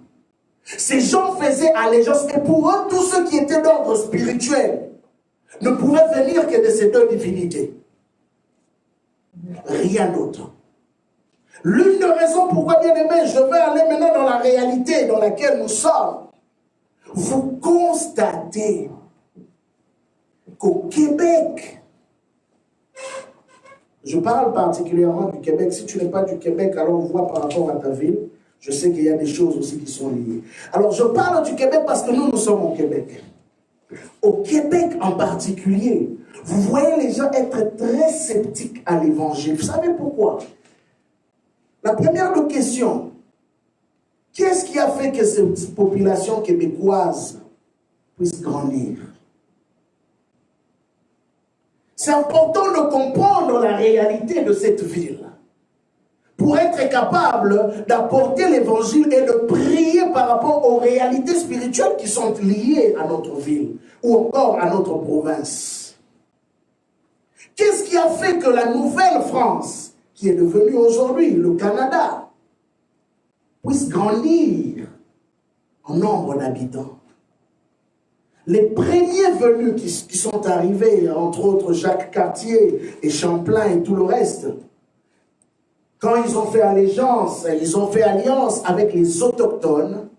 Ces gens faisaient allégeance et pour eux, tous ceux qui étaient d'ordre spirituel ne pouvaient venir que de ces deux divinités. Rien d'autre. L'une des raisons pourquoi, bien aimé, je vais aller maintenant dans la réalité dans laquelle nous sommes. Vous constatez qu'au Québec, je parle particulièrement du Québec. Si tu n'es pas du Québec, alors on voit par rapport à ta ville. Je sais qu'il y a des choses aussi qui sont liées. Alors je parle du Québec parce que nous sommes au Québec. Au Québec en particulier, vous voyez les gens être très sceptiques à l'évangile. Vous savez pourquoi? La première question, qu'est-ce qui a fait que cette population québécoise puisse grandir? C'est important de comprendre la réalité de cette ville pour être capable d'apporter l'évangile et de prier par rapport aux réalités spirituelles qui sont liées à notre ville ou encore à notre province. Qu'est-ce qui a fait que la Nouvelle-France, qui est devenue aujourd'hui le Canada, puisse grandir en nombre d'habitants? Les premiers venus qui sont arrivés, entre autres Jacques Cartier et Champlain et tout le reste, quand ils ont fait allégeance, ils ont fait alliance avec les autochtones,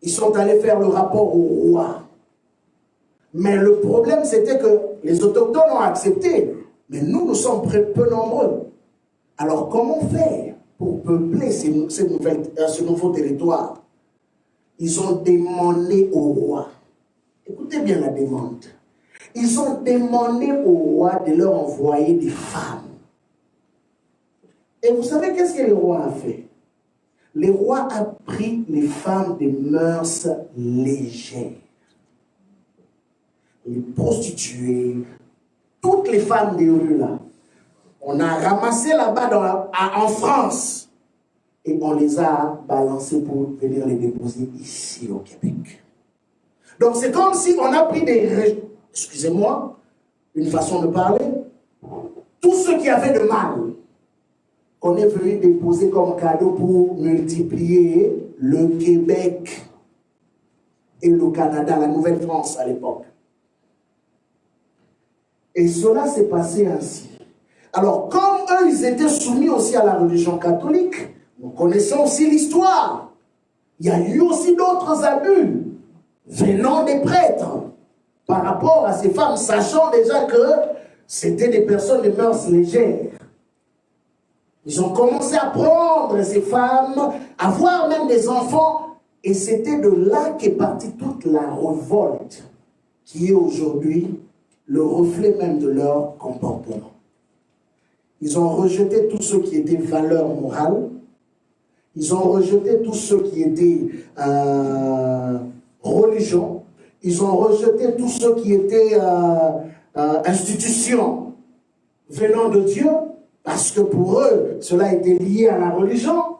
ils sont allés faire le rapport au roi. Mais le problème, c'était que les autochtones ont accepté, mais nous sommes peu nombreux. Alors comment faire pour peupler ce nouveau territoire? Ils ont demandé au roi. Écoutez bien la demande. Ils ont demandé au roi de leur envoyer des femmes. Et vous savez qu'est-ce que le roi a fait? Le roi a pris les femmes des mœurs légères. les prostituées, toutes les femmes des rues là. On a ramassé là-bas en France et on les a balancées pour venir les déposer ici au Québec. Donc c'est comme si on a pris excusez-moi, une façon de parler, tout ce qui avait de mal, on est venu déposer comme cadeau pour multiplier le Québec et le Canada, la Nouvelle-France à l'époque. Et cela s'est passé ainsi. Alors, comme eux, ils étaient soumis aussi à la religion catholique, nous connaissons aussi l'histoire. Il y a eu aussi d'autres abus venant des prêtres par rapport à ces femmes, sachant déjà que c'était des personnes de mœurs légères. Ils ont commencé à prendre ces femmes, à avoir même des enfants, et c'était de là qu'est partie toute la révolte, qui est aujourd'hui le reflet même de leur comportement. Ils ont rejeté tout ce qui était valeur morale, ils ont rejeté tout ce qui était religion, ils ont rejeté tout ce qui était institution venant de Dieu, parce que pour eux, cela était lié à la religion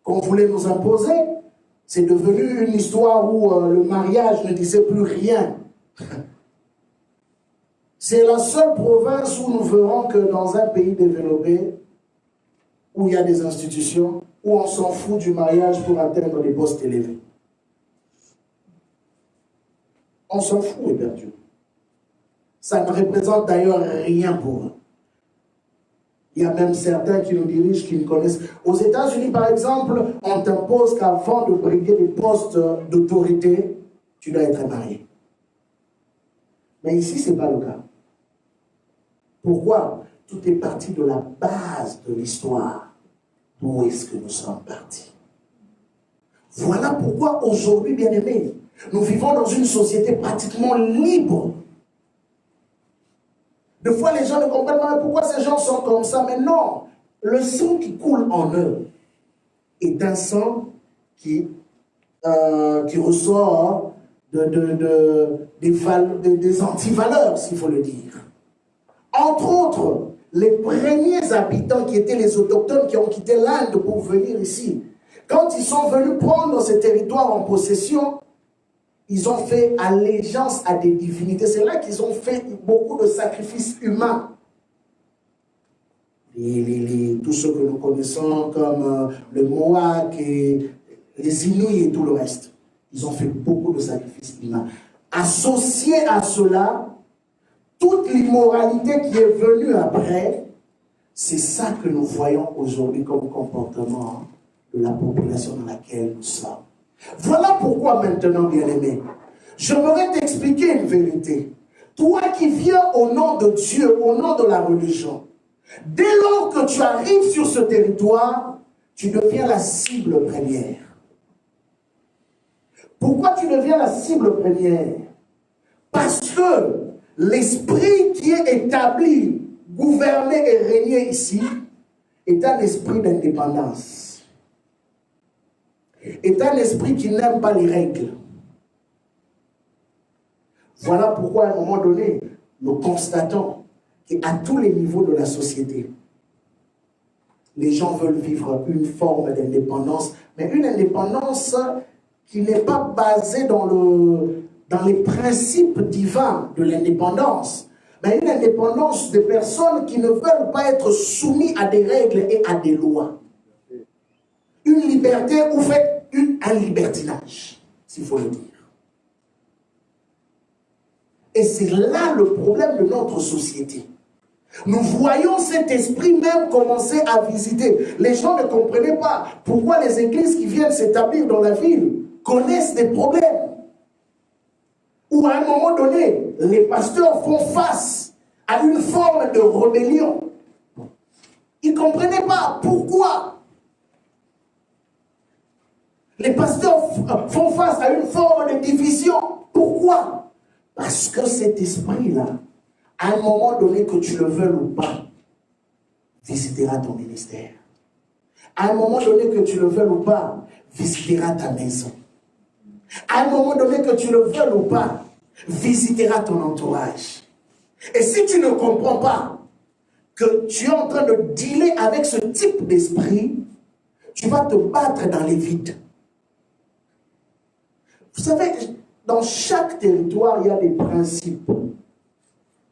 qu'on voulait nous imposer. C'est devenu une histoire où le mariage ne disait plus rien. C'est la seule province où nous verrons que dans un pays développé, où il y a des institutions, où on s'en fout du mariage pour atteindre des postes élevés. On s'en fout, éperdu. Ça ne représente d'ailleurs rien pour eux. Il y a même certains qui nous dirigent, qui nous connaissent. Aux États-Unis, par exemple, on t'impose qu'avant de briguer des postes d'autorité, tu dois être marié. Mais ici, ce n'est pas le cas. Pourquoi? Tout est parti de la base de l'histoire. D'où est-ce que nous sommes partis? Voilà pourquoi aujourd'hui, bien-aimés, nous vivons dans une société pratiquement libre. Des fois, les gens ne comprennent pas pourquoi ces gens sont comme ça. Mais non, le sang qui coule en eux est un sang qui ressort des antivaleurs, s'il faut le dire. Entre autres, les premiers habitants qui étaient les autochtones qui ont quitté l'Inde pour venir ici, quand ils sont venus prendre ces territoires en possession, ils ont fait allégeance à des divinités. C'est là qu'ils ont fait beaucoup de sacrifices humains. Tout ce que nous connaissons comme le Mohawk et les Inuits et tout le reste. Ils ont fait beaucoup de sacrifices humains. Associé à cela, toute l'immoralité qui est venue après, c'est ça que nous voyons aujourd'hui comme comportement de la population dans laquelle nous sommes. Voilà pourquoi maintenant, bien-aimé, j'aimerais t'expliquer une vérité. Toi qui viens au nom de Dieu, au nom de la religion, dès lors que tu arrives sur ce territoire, tu deviens la cible première. Pourquoi tu deviens la cible première? Parce que l'esprit qui est établi, gouverné et régné ici, est un esprit d'indépendance. Est un esprit qui n'aime pas les règles. Voilà pourquoi, à un moment donné, nous constatons qu'à tous les niveaux de la société, les gens veulent vivre une forme d'indépendance, mais une indépendance qui n'est pas basée dans les principes divins de l'indépendance, mais une indépendance de personnes qui ne veulent pas être soumises à des règles et à des lois. Une liberté ou fait un libertinage, s'il faut le dire. Et c'est là le problème de notre société. Nous voyons cet esprit même commencer à visiter. Les gens ne comprenaient pas pourquoi les églises qui viennent s'établir dans la ville connaissent des problèmes. Ou à un moment donné, les pasteurs font face à une forme de rébellion. Ils ne comprenaient pas pourquoi. Les pasteurs font face à une forme de division. Pourquoi? Parce que cet esprit-là, à un moment donné, que tu le veuilles ou pas, visitera ton ministère. À un moment donné, que tu le veuilles ou pas, visitera ta maison. À un moment donné, que tu le veuilles ou pas, visitera ton entourage. Et si tu ne comprends pas que tu es en train de dealer avec ce type d'esprit, tu vas te battre dans les vides. Vous savez, dans chaque territoire, il y a des principes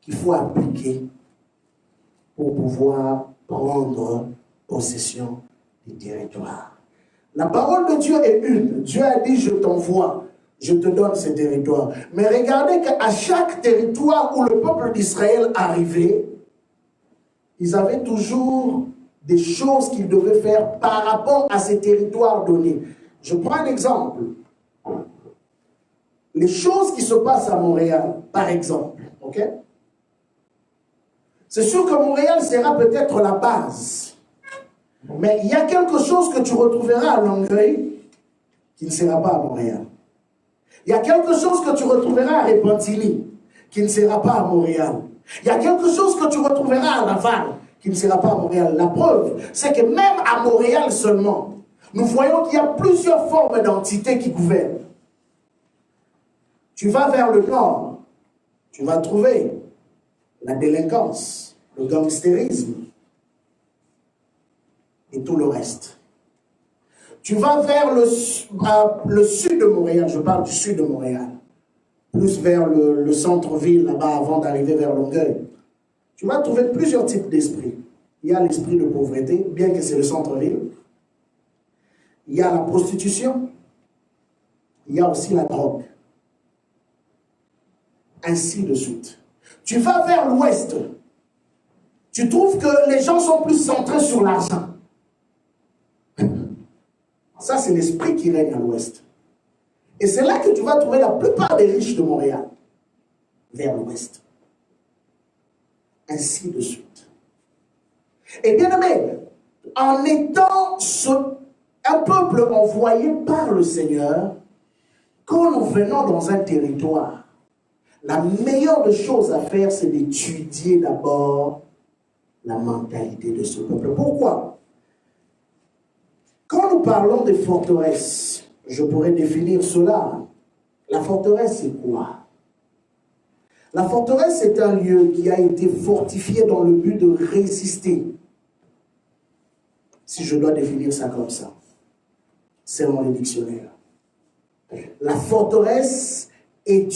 qu'il faut appliquer pour pouvoir prendre possession du territoire. La parole de Dieu est une. Dieu a dit, je t'envoie, je te donne ce territoire. Mais regardez qu'à chaque territoire où le peuple d'Israël arrivait, ils avaient toujours des choses qu'ils devaient faire par rapport à ces territoires donnés. Je prends un exemple. Les choses qui se passent à Montréal, par exemple, ok? C'est sûr que Montréal sera peut-être la base. Mais il y a quelque chose que tu retrouveras à Longueuil qui ne sera pas à Montréal. Il y a quelque chose que tu retrouveras à Repentigny qui ne sera pas à Montréal. Il y a quelque chose que tu retrouveras à Laval qui ne sera pas à Montréal. La preuve, c'est que même à Montréal seulement, nous voyons qu'il y a plusieurs formes d'entités qui gouvernent. Tu vas vers le nord, tu vas trouver la délinquance, le gangstérisme et tout le reste. Tu vas vers le sud de Montréal, je parle du sud de Montréal, plus vers le centre-ville, là-bas, avant d'arriver vers Longueuil. Tu vas trouver plusieurs types d'esprits. Il y a l'esprit de pauvreté, bien que c'est le centre-ville. Il y a la prostitution. Il y a aussi la drogue. Ainsi de suite. Tu vas vers l'ouest. Tu trouves que les gens sont plus centrés sur l'argent. Ça, c'est l'esprit qui règne à l'ouest. Et c'est là que tu vas trouver la plupart des riches de Montréal. Vers l'ouest. Ainsi de suite. Et bien aimé, en étant un peuple envoyé par le Seigneur, quand nous venons dans un territoire, la meilleure des choses à faire, c'est d'étudier d'abord la mentalité de ce peuple. Pourquoi? Quand nous parlons des forteresses, je pourrais définir cela. La forteresse, c'est quoi? La forteresse est un lieu qui a été fortifié dans le but de résister. Si je dois définir ça comme ça, selon les dictionnaires. La forteresse est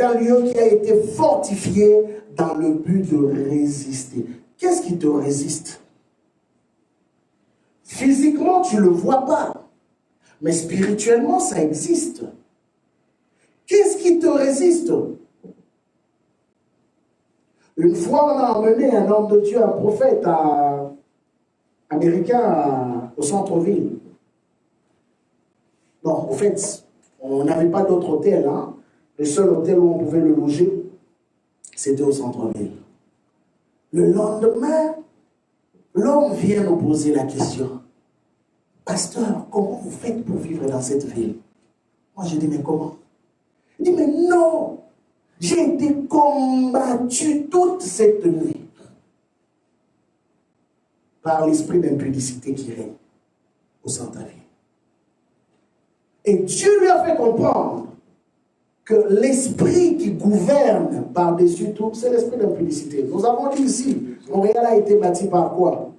un lieu qui a été fortifié dans le but de résister. Qu'est-ce qui te résiste? Physiquement, tu ne le vois pas, mais spirituellement, ça existe. Qu'est-ce qui te résiste? Une fois, on a emmené un homme de Dieu, un prophète américain au centre-ville. Bon, en fait, on n'avait pas d'autre hôtel. Hein. Le seul hôtel où on pouvait le loger, c'était au centre-ville. Le lendemain, l'homme vient nous poser la question. Pasteur, comment vous faites pour vivre dans cette ville? Moi, je dis, mais comment? Il dit, mais non, j'ai été combattu toute cette nuit par l'esprit d'impudicité qui règne au centre-ville. Et Dieu lui a fait comprendre que l'esprit qui gouverne par-dessus tout, c'est l'esprit d'impudicité. Nous avons dit ici, Montréal a été bâti par quoi?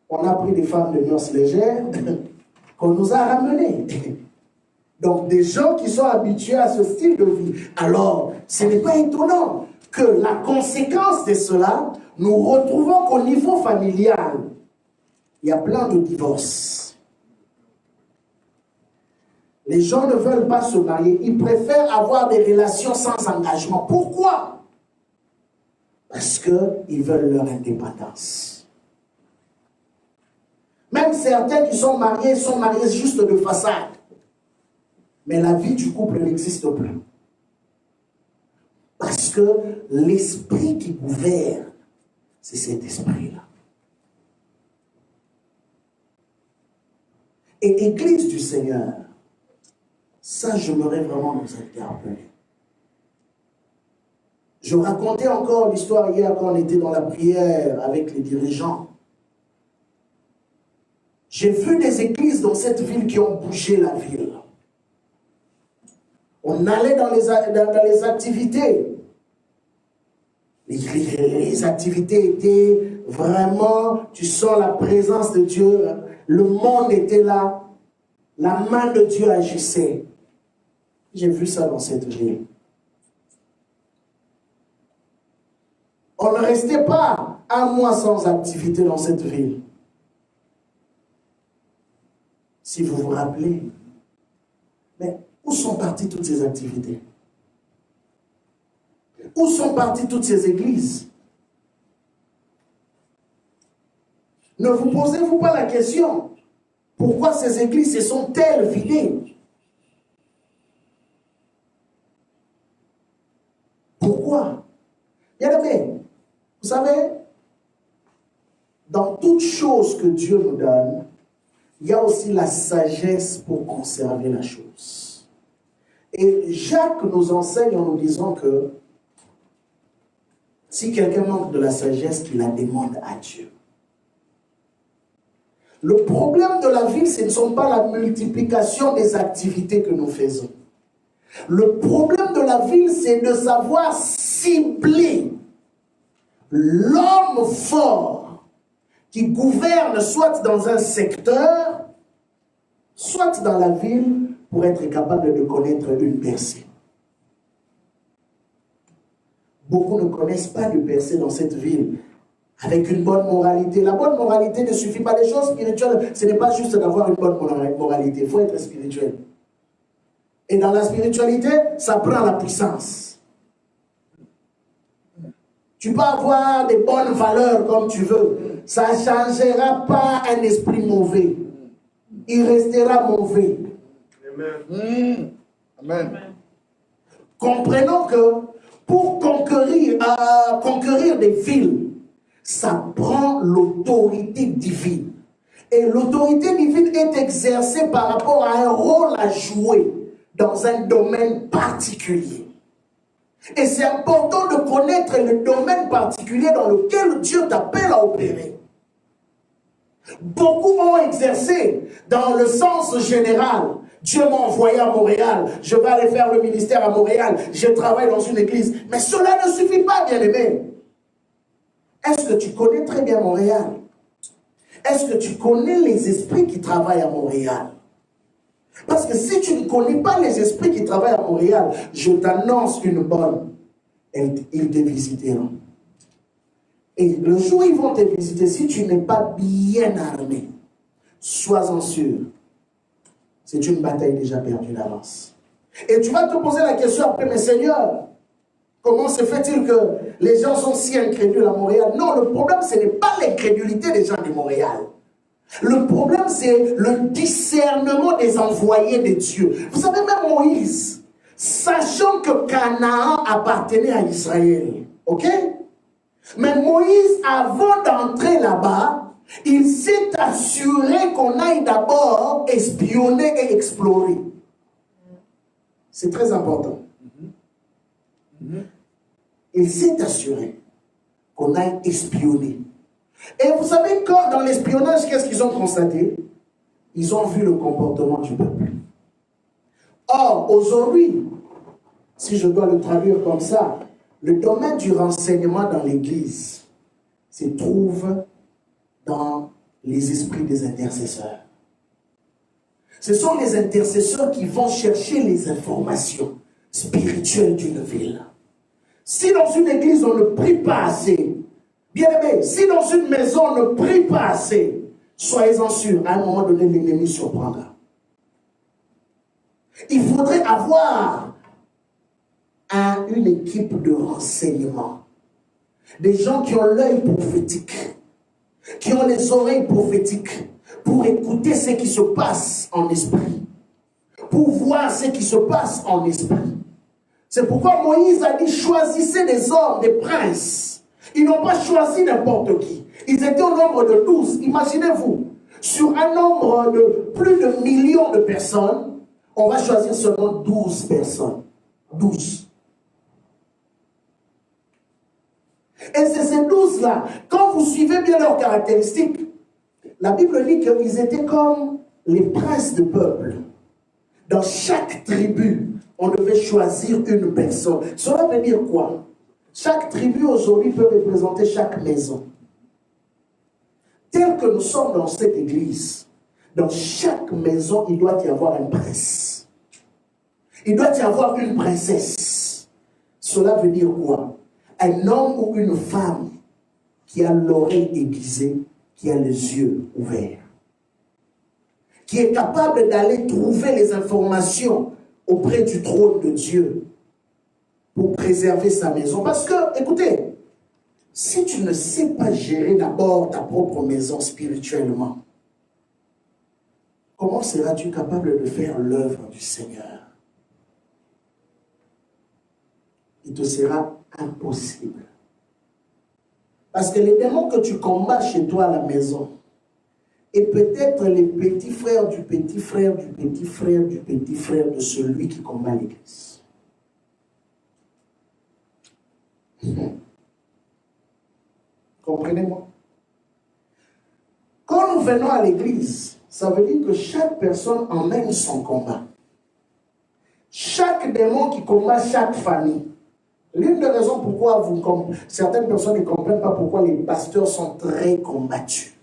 On a pris des femmes de mœurs légères qu'on nous a ramenées. Donc, des gens qui sont habitués à ce style de vie. Alors, ce n'est pas étonnant que la conséquence de cela, nous retrouvons qu'au niveau familial, il y a plein de divorces. Les gens ne veulent pas se marier. Ils préfèrent avoir des relations sans engagement. Pourquoi? Parce qu'ils veulent leur indépendance. Même certains qui sont mariés juste de façade. Mais la vie du couple n'existe plus. Parce que l'esprit qui gouverne, c'est cet esprit-là. Et Église du Seigneur, ça, j'aimerais vraiment nous interpeller. Je racontais encore l'histoire hier quand on était dans la prière avec les dirigeants. J'ai vu des églises dans cette ville qui ont bougé la ville. On allait dans les activités. Les activités étaient vraiment, tu sens la présence de Dieu. Le monde était là. La main de Dieu agissait. J'ai vu ça dans cette ville. On ne restait pas un mois sans activité dans cette ville. Si vous vous rappelez. Mais où sont parties toutes ces activités? Où sont parties toutes ces églises? Ne vous posez-vous pas la question, pourquoi ces églises se sont-elles vidées? Pourquoi? Bien aimé, vous savez, dans toute chose que Dieu nous donne, il y a aussi la sagesse pour conserver la chose. Et Jacques nous enseigne en nous disant que si quelqu'un manque de la sagesse, qu'il la demande à Dieu. Le problème de la vie, ce ne sont pas la multiplication des activités que nous faisons. Le problème de la vie, c'est de savoir cibler l'homme fort qui gouverne soit dans un secteur, soit dans la ville, pour être capable de connaître une percée. Beaucoup ne connaissent pas de percée dans cette ville. Avec une bonne moralité. La bonne moralité ne suffit pas. Les choses spirituelles, ce n'est pas juste d'avoir une bonne moralité. Il faut être spirituel. Et dans la spiritualité, ça prend la puissance. Tu peux avoir des bonnes valeurs comme tu veux. Ça ne changera pas un esprit mauvais. Il restera mauvais. Amen. Amen. Comprenons que pour conquérir des villes, ça prend l'autorité divine. Et l'autorité divine est exercée par rapport à un rôle à jouer dans un domaine particulier. Et c'est important de connaître le domaine particulier dans lequel Dieu t'appelle à opérer. Beaucoup ont exercé dans le sens général. Dieu m'a envoyé à Montréal, je vais aller faire le ministère à Montréal, je travaille dans une église. Mais cela ne suffit pas, bien-aimé. Est-ce que tu connais très bien Montréal? Est-ce que tu connais les esprits qui travaillent à Montréal? Parce que si tu ne connais pas les esprits qui travaillent à Montréal, je t'annonce une bonne. Ils te visiteront. Et le jour où ils vont te visiter, si tu n'es pas bien armé, sois-en sûr, c'est une bataille déjà perdue d'avance. Et tu vas te poser la question après, mais Seigneur, comment se fait-il que les gens sont si incrédules à Montréal? Non, le problème, ce n'est pas l'incrédulité des gens de Montréal. Le problème, c'est le discernement des envoyés de Dieu. Vous savez, même Moïse, sachant que Canaan appartenait à Israël, ok? Mais Moïse, avant d'entrer là-bas, il s'est assuré qu'on aille d'abord espionner et explorer. C'est très important. Il s'est assuré qu'on aille espionner. Et vous savez, quand dans l'espionnage, qu'est-ce qu'ils ont constaté? Ils ont vu le comportement du peuple. Or, aujourd'hui, si je dois le traduire comme ça, le domaine du renseignement dans l'Église se trouve dans les esprits des intercesseurs. Ce sont les intercesseurs qui vont chercher les informations spirituelles d'une ville. Si dans une église on ne prie pas assez, bien aimé, si dans une maison on ne prie pas assez, soyez-en sûrs, à un moment donné l'ennemi surprendra. Il faudrait avoir une équipe de renseignement. Des gens qui ont l'œil prophétique, qui ont les oreilles prophétiques, pour écouter ce qui se passe en esprit, pour voir ce qui se passe en esprit. C'est pourquoi Moïse a dit, choisissez des hommes, des princes. Ils n'ont pas choisi n'importe qui. Ils étaient au nombre de 12. Imaginez-vous, sur un nombre de plus de millions de personnes, on va choisir seulement 12 personnes. 12. Et c'est ces 12-là, quand vous suivez bien leurs caractéristiques, la Bible dit qu'ils étaient comme les princes de peuple. Dans chaque tribu, on devait choisir une personne. Cela veut dire quoi? Chaque tribu aujourd'hui peut représenter chaque maison. Tel que nous sommes dans cette église, dans chaque maison, il doit y avoir un prince. Il doit y avoir une princesse. Cela veut dire quoi? Un homme ou une femme qui a l'oreille aiguisée, qui a les yeux ouverts, qui est capable d'aller trouver les informations auprès du trône de Dieu pour préserver sa maison. Parce que, écoutez, si tu ne sais pas gérer d'abord ta propre maison spirituellement, comment seras-tu capable de faire l'œuvre du Seigneur? Il te sera impossible. Parce que les démons que tu combats chez toi à la maison, et peut-être les petits frères du petit frère du petit frère du petit frère de celui qui combat l'église. Comprenez-moi? Quand nous venons à l'église, ça veut dire que chaque personne emmène son combat. Chaque démon qui combat chaque famille. L'une des raisons pourquoi certaines personnes ne comprennent pas pourquoi les pasteurs sont très combattus.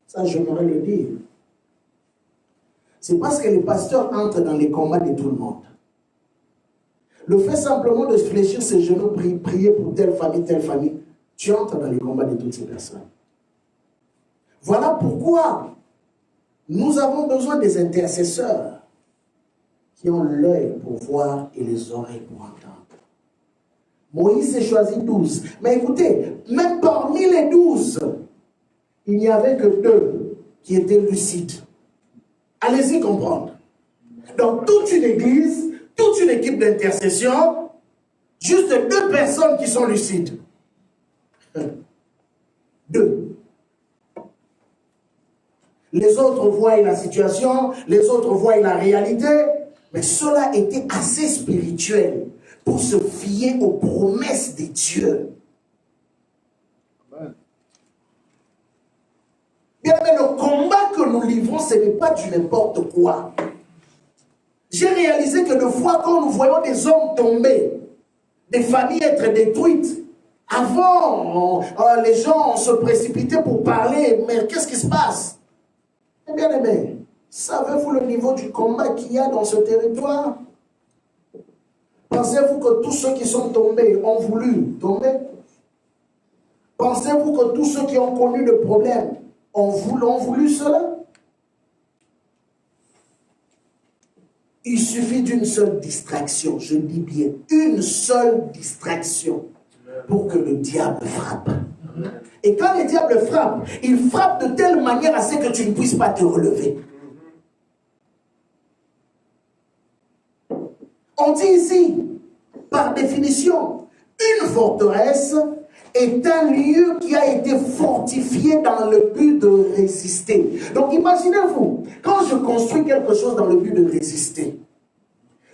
Ça, j'aimerais le dire. C'est parce que les pasteurs entrent dans les combats de tout le monde. Le fait simplement de fléchir ses genoux, prier pour telle famille, tu entres dans les combats de toutes ces personnes. Voilà pourquoi nous avons besoin des intercesseurs qui ont l'œil pour voir et les oreilles pour entendre. Moïse s'est choisi 12. Mais écoutez, même parmi les 12, il n'y avait que 2 qui étaient lucides. Allez-y comprendre. Dans toute une église, toute une équipe d'intercession, juste 2 personnes qui sont lucides. 2. Les autres voient la situation, les autres voient la réalité, mais cela était assez spirituel pour se fier aux promesses de Dieu. Bien, mais le combat que nous livrons, ce n'est pas du n'importe quoi. J'ai réalisé que des fois, quand nous voyons des hommes tomber, des familles être détruites, avant, les gens se précipitaient pour parler, mais qu'est-ce qui se passe? Eh bien, aimé, savez-vous le niveau du combat qu'il y a dans ce territoire? Pensez-vous que tous ceux qui sont tombés ont voulu tomber? Pensez-vous que tous ceux qui ont connu le problème ont voulu cela? Il suffit d'une seule distraction, je dis bien, une seule distraction pour que le diable frappe. Et quand le diable frappe, il frappe de telle manière à ce que tu ne puisses pas te relever. On dit ici, par définition, une forteresse est un lieu qui a été fortifié dans le but de résister. Donc imaginez-vous, quand je construis quelque chose dans le but de résister,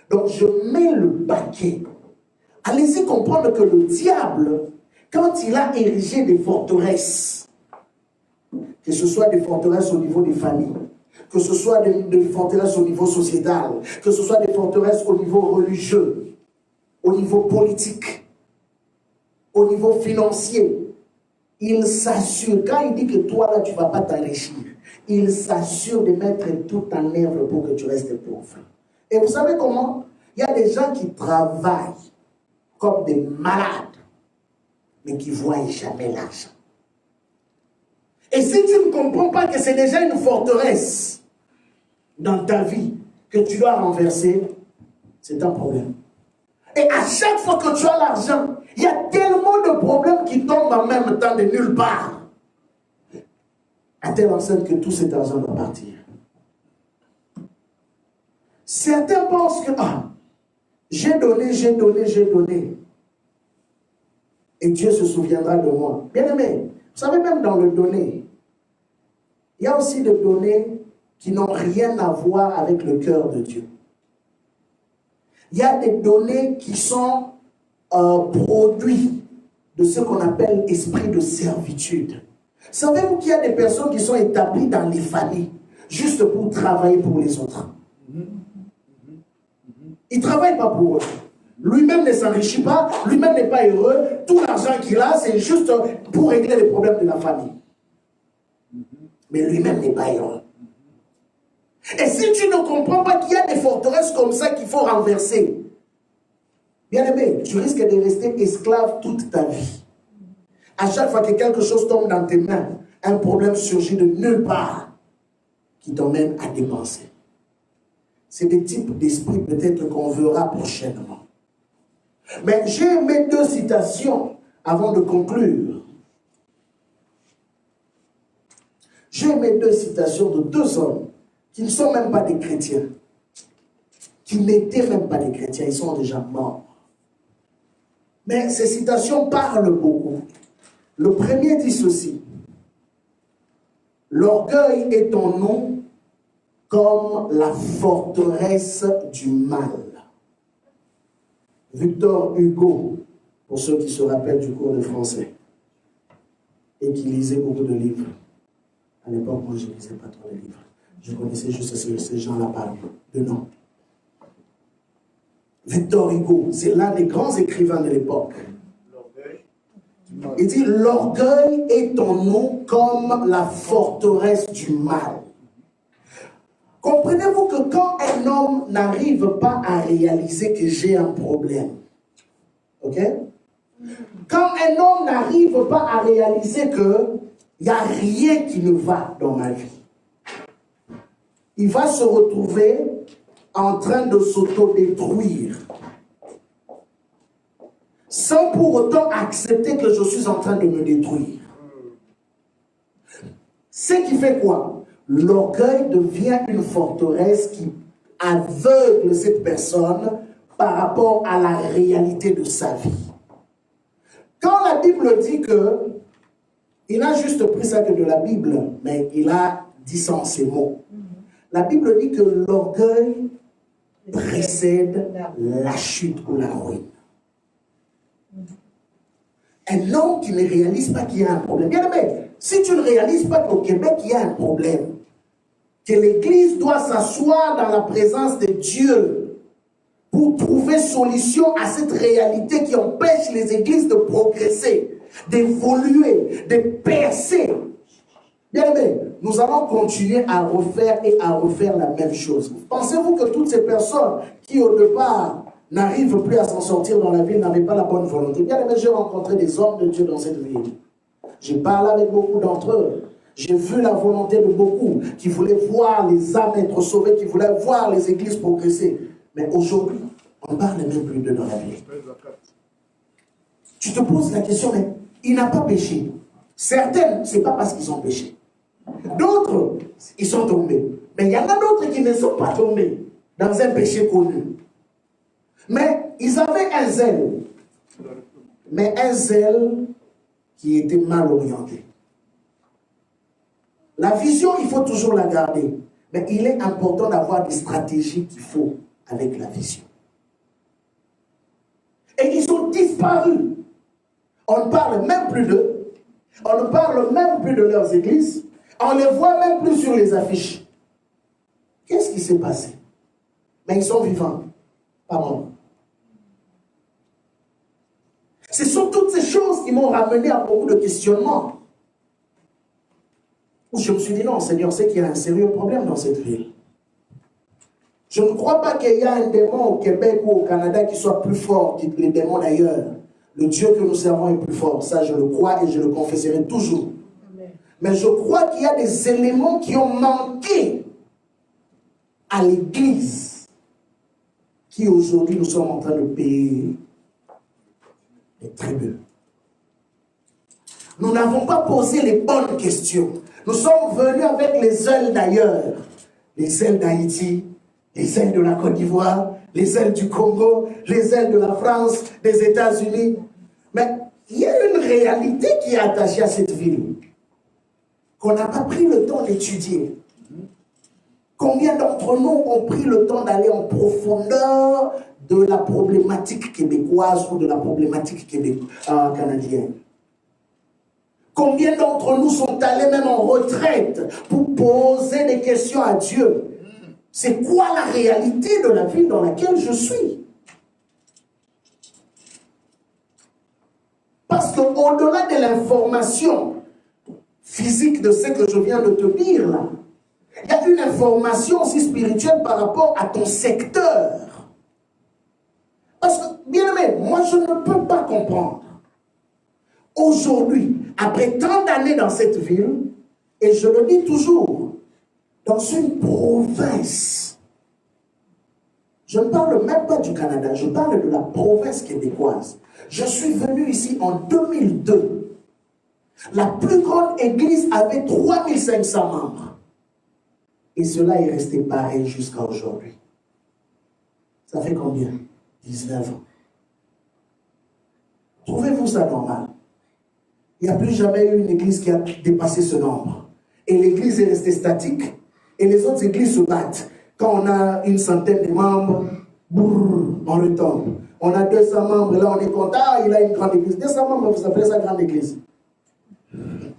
donc je mets le paquet. Allez-y comprendre que le diable, quand il a érigé des forteresses, que ce soit des forteresses au niveau des familles, que ce soit des forteresses au niveau sociétal, que ce soit des forteresses au niveau religieux, au niveau politique, au niveau financier, il s'assure, quand il dit que toi là tu ne vas pas t'enrichir, il s'assure de mettre tout en œuvre pour que tu restes pauvre. Et vous savez comment? Il y a des gens qui travaillent comme des malades, mais qui ne voient jamais l'argent. Et si tu ne comprends pas que c'est déjà une forteresse dans ta vie que tu dois renverser, c'est un problème. Et à chaque fois que tu as l'argent, il y a tellement de problèmes qui tombent en même temps de nulle part. À telle enseigne que tout cet argent doit partir. Certains pensent que j'ai donné. Et Dieu se souviendra de moi. Bien aimé, vous savez, même dans le donner, il y a aussi des données qui n'ont rien à voir avec le cœur de Dieu. Il y a des données qui sont produits de ce qu'on appelle esprit de servitude. Savez-vous qu'il y a des personnes qui sont établies dans les familles juste pour travailler pour les autres? Il ne travaille pas pour eux. Lui-même ne s'enrichit pas, lui-même n'est pas heureux. Tout l'argent qu'il a, c'est juste pour régler les problèmes de la famille. Mais lui-même n'est pas heureux. Et si tu ne comprends pas qu'il y a des forteresses comme ça qu'il faut renverser, bien aimé, tu risques de rester esclave toute ta vie. À chaque fois que quelque chose tombe dans tes mains, un problème surgit de nulle part qui t'emmène à dépenser. C'est des types d'esprit peut-être qu'on verra prochainement. Mais j'ai mes 2 citations avant de conclure. J'ai mes 2 citations de 2 hommes qui ne sont même pas des chrétiens, qui n'étaient même pas des chrétiens, ils sont déjà morts. Mais ces citations parlent beaucoup. Le premier dit ceci: l'orgueil est en nous comme la forteresse du mal. Victor Hugo, pour ceux qui se rappellent du cours de français et qui lisaient beaucoup de livres. À l'époque, moi, je ne lisais pas trop de livres. Je connaissais juste ces gens-là par de nom. Victor Hugo, c'est l'un des grands écrivains de l'époque. Il dit, l'orgueil est en nous comme la forteresse du mal. Comprenez-vous que quand un homme n'arrive pas à réaliser que j'ai un problème, ok? Quand un homme n'arrive pas à réaliser qu'il n'y a rien qui ne va dans ma vie, il va se retrouver en train de s'autodétruire, sans pour autant accepter que je suis en train de me détruire. Ce qui fait quoi? L'orgueil devient une forteresse qui aveugle cette personne par rapport à la réalité de sa vie. Quand la Bible dit que, il a juste pris ça que de la Bible, mais il a dit ça en ces mots. La Bible dit que l'orgueil précède la chute ou la ruine. Un homme qui ne réalise pas qu'il y a un problème. Bien aimé, si tu ne réalises pas qu'au Québec, il y a un problème, que l'Église doit s'asseoir dans la présence de Dieu pour trouver solution à cette réalité qui empêche les églises de progresser, d'évoluer, de percer. Bien aimé, nous allons continuer à refaire et à refaire la même chose. Pensez-vous que toutes ces personnes qui au départ n'arrivent plus à s'en sortir dans la ville n'avaient pas la bonne volonté? Bien aimé, j'ai rencontré des hommes de Dieu dans cette ville. J'ai parlé avec beaucoup d'entre eux. J'ai vu la volonté de beaucoup qui voulaient voir les âmes être sauvées, qui voulaient voir les églises progresser. Mais aujourd'hui, on ne parle même plus d'eux dans la vie. Tu te poses la question, mais il n'a pas péché. Certaines, ce n'est pas parce qu'ils ont péché. D'autres, ils sont tombés. Mais il y en a d'autres qui ne sont pas tombés dans un péché connu. Mais ils avaient un zèle. Mais un zèle qui était mal orienté. La vision, il faut toujours la garder. Mais il est important d'avoir des stratégies qu'il faut avec la vision. Et ils ont disparu. On ne parle même plus d'eux. On ne parle même plus de leurs églises. On ne les voit même plus sur les affiches. Qu'est-ce qui s'est passé? Mais ils sont vivants, pas morts. Ce sont toutes ces choses qui m'ont ramené à beaucoup de questionnements. Où je me suis dit, non, Seigneur, c'est qu'il y a un sérieux problème dans cette ville. Je ne crois pas qu'il y a un démon au Québec ou au Canada qui soit plus fort que les démons d'ailleurs. Le Dieu que nous servons est plus fort. Ça, je le crois et je le confesserai toujours. Amen. Mais je crois qu'il y a des éléments qui ont manqué à l'Église, qui aujourd'hui nous sommes en train de payer les tributs. Nous n'avons pas posé les bonnes questions. Nous sommes venus avec les ailes d'ailleurs, les ailes d'Haïti, les ailes de la Côte d'Ivoire, les ailes du Congo, les ailes de la France, des États-Unis. Mais il y a une réalité qui est attachée à cette ville, qu'on n'a pas pris le temps d'étudier. Combien d'entre nous ont pris le temps d'aller en profondeur de la problématique québécoise ou de la problématique canadienne? Combien d'entre nous sont allés même en retraite pour poser des questions à Dieu? C'est quoi la réalité de la ville dans laquelle je suis? Parce qu'au-delà de l'information physique de ce que je viens de te dire là, il y a une information aussi spirituelle par rapport à ton secteur. Parce que, bien aimé, moi je ne peux pas comprendre. Aujourd'hui, après tant d'années dans cette ville, et je le dis toujours, dans une province, je ne parle même pas du Canada, je parle de la province québécoise. Je suis venu ici en 2002. La plus grande église avait 3500 membres. Et cela est resté pareil jusqu'à aujourd'hui. Ça fait combien? 19 ans. Trouvez-vous ça normal? Il n'y a plus jamais eu une église qui a dépassé ce nombre. Et l'église est restée statique. Et les autres églises se battent. Quand on a une centaine de membres, brrr, on retombe. On a 200 membres, là on est content, il a une grande église. 200 membres, vous appelez ça grande église? Il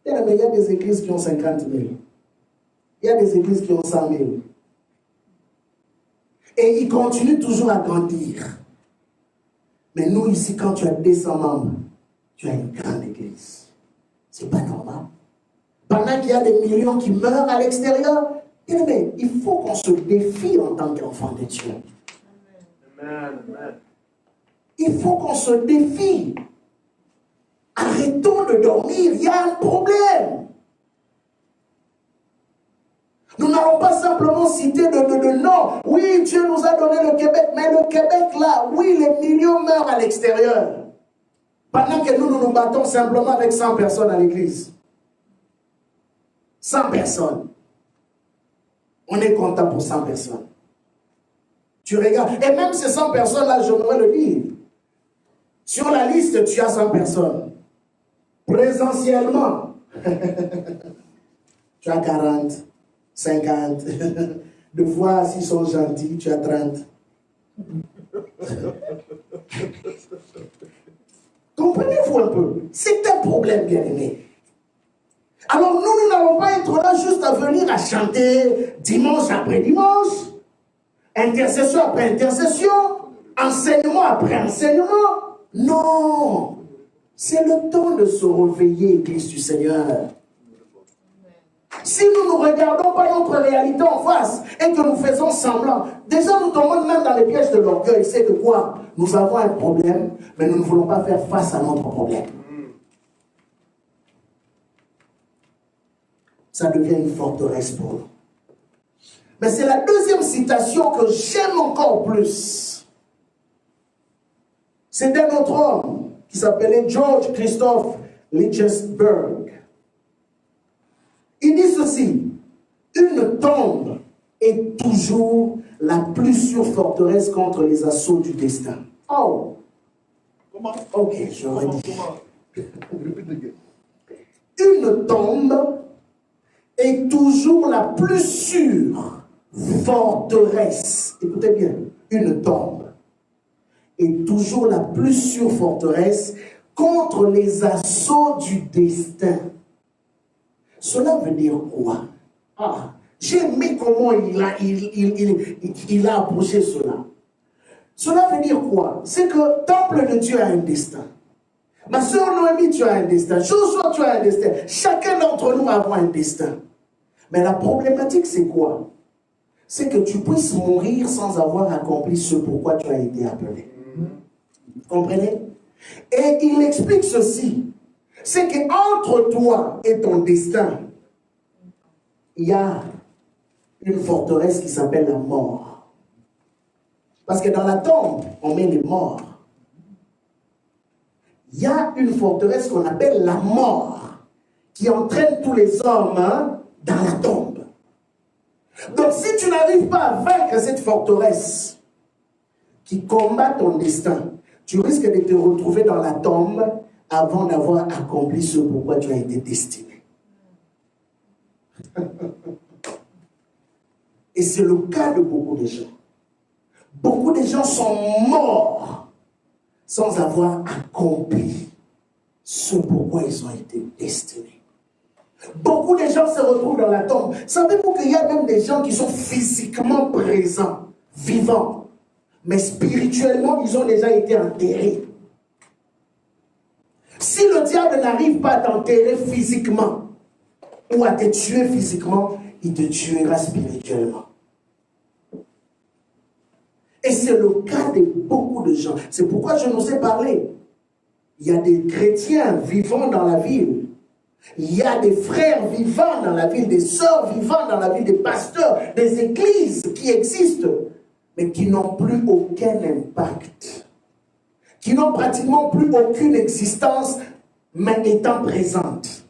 y a des églises qui ont 50 000. Il y a des églises qui ont 100 000. Et ils continuent toujours à grandir. Mais nous ici, quand tu as 200 membres, tu as une grande église. C'est pas normal. Pendant qu'il y a des millions qui meurent à l'extérieur, il faut qu'on se défie en tant qu'enfant de Dieu. Amen. Il faut qu'on se défie. Arrêtons de dormir, il y a un problème. Nous n'allons pas simplement citer de nom. Oui, Dieu nous a donné le Québec, mais le Québec là, oui, les millions meurent à l'extérieur. Pendant que nous battons simplement avec 100 personnes à l'église. 100 personnes. On est content pour 100 personnes. Tu regardes. Et même ces 100 personnes-là, j'aimerais le dire. Sur la liste, tu as 100 personnes. Présentiellement, tu as 40, 50. Deux fois, s'ils sont gentils, tu as 30. Comprenez-vous un peu? C'est un problème, bien aimé. Alors nous n'allons pas être là juste à venir à chanter dimanche après dimanche, intercession après intercession, enseignement après enseignement. Non! C'est le temps de se réveiller, Église du Seigneur. Si nous ne regardons pas notre réalité en face et que nous faisons semblant, déjà nous tombons même dans les pièges de l'orgueil. C'est que quoi? Nous avons un problème, mais nous ne voulons pas faire face à notre problème. Ça devient une forteresse pour nous. Mais c'est la deuxième citation que j'aime encore plus. C'est d'un autre homme qui s'appelait George Christophe Lichtenberg. Il dit ceci: une tombe est toujours la plus sûre forteresse contre les assauts du destin. Oh! Comment? Ok, je redis. Une tombe est toujours la plus sûre forteresse. Écoutez bien, une tombe est toujours la plus sûre forteresse contre les assauts du destin. Cela veut dire quoi? J'ai aimé comment il a approché cela. Cela veut dire quoi? C'est que temple de Dieu a un destin. Ma soeur Noémie, tu as un destin. Joshua, tu as un destin. Chacun d'entre nous avons un destin. Mais la problématique, c'est quoi? C'est que tu puisses mourir sans avoir accompli ce pourquoi tu as été appelé. Vous comprenez? Et il explique ceci. C'est qu'entre toi et ton destin, il y a une forteresse qui s'appelle la mort. Parce que dans la tombe, on met les morts. Il y a une forteresse qu'on appelle la mort, qui entraîne tous les hommes dans la tombe. Donc si tu n'arrives pas à vaincre cette forteresse qui combat ton destin, tu risques de te retrouver dans la tombe avant d'avoir accompli ce pourquoi tu as été destiné. Et c'est le cas de beaucoup de gens. Beaucoup de gens sont morts sans avoir accompli ce pourquoi ils ont été destinés. Beaucoup de gens se retrouvent dans la tombe. Savez-vous qu'il y a même des gens qui sont physiquement présents, vivants, mais spirituellement, ils ont déjà été enterrés. Si le diable n'arrive pas à t'enterrer physiquement ou à te tuer physiquement, il te tuera spirituellement. Et c'est le cas de beaucoup de gens. C'est pourquoi je nous ai parlé. Il y a des chrétiens vivant dans la ville. Il y a des frères vivants dans la ville, des sœurs vivants dans la ville, des pasteurs, des églises qui existent, mais qui n'ont plus aucun impact, qui n'ont pratiquement plus aucune existence, mais étant présentes.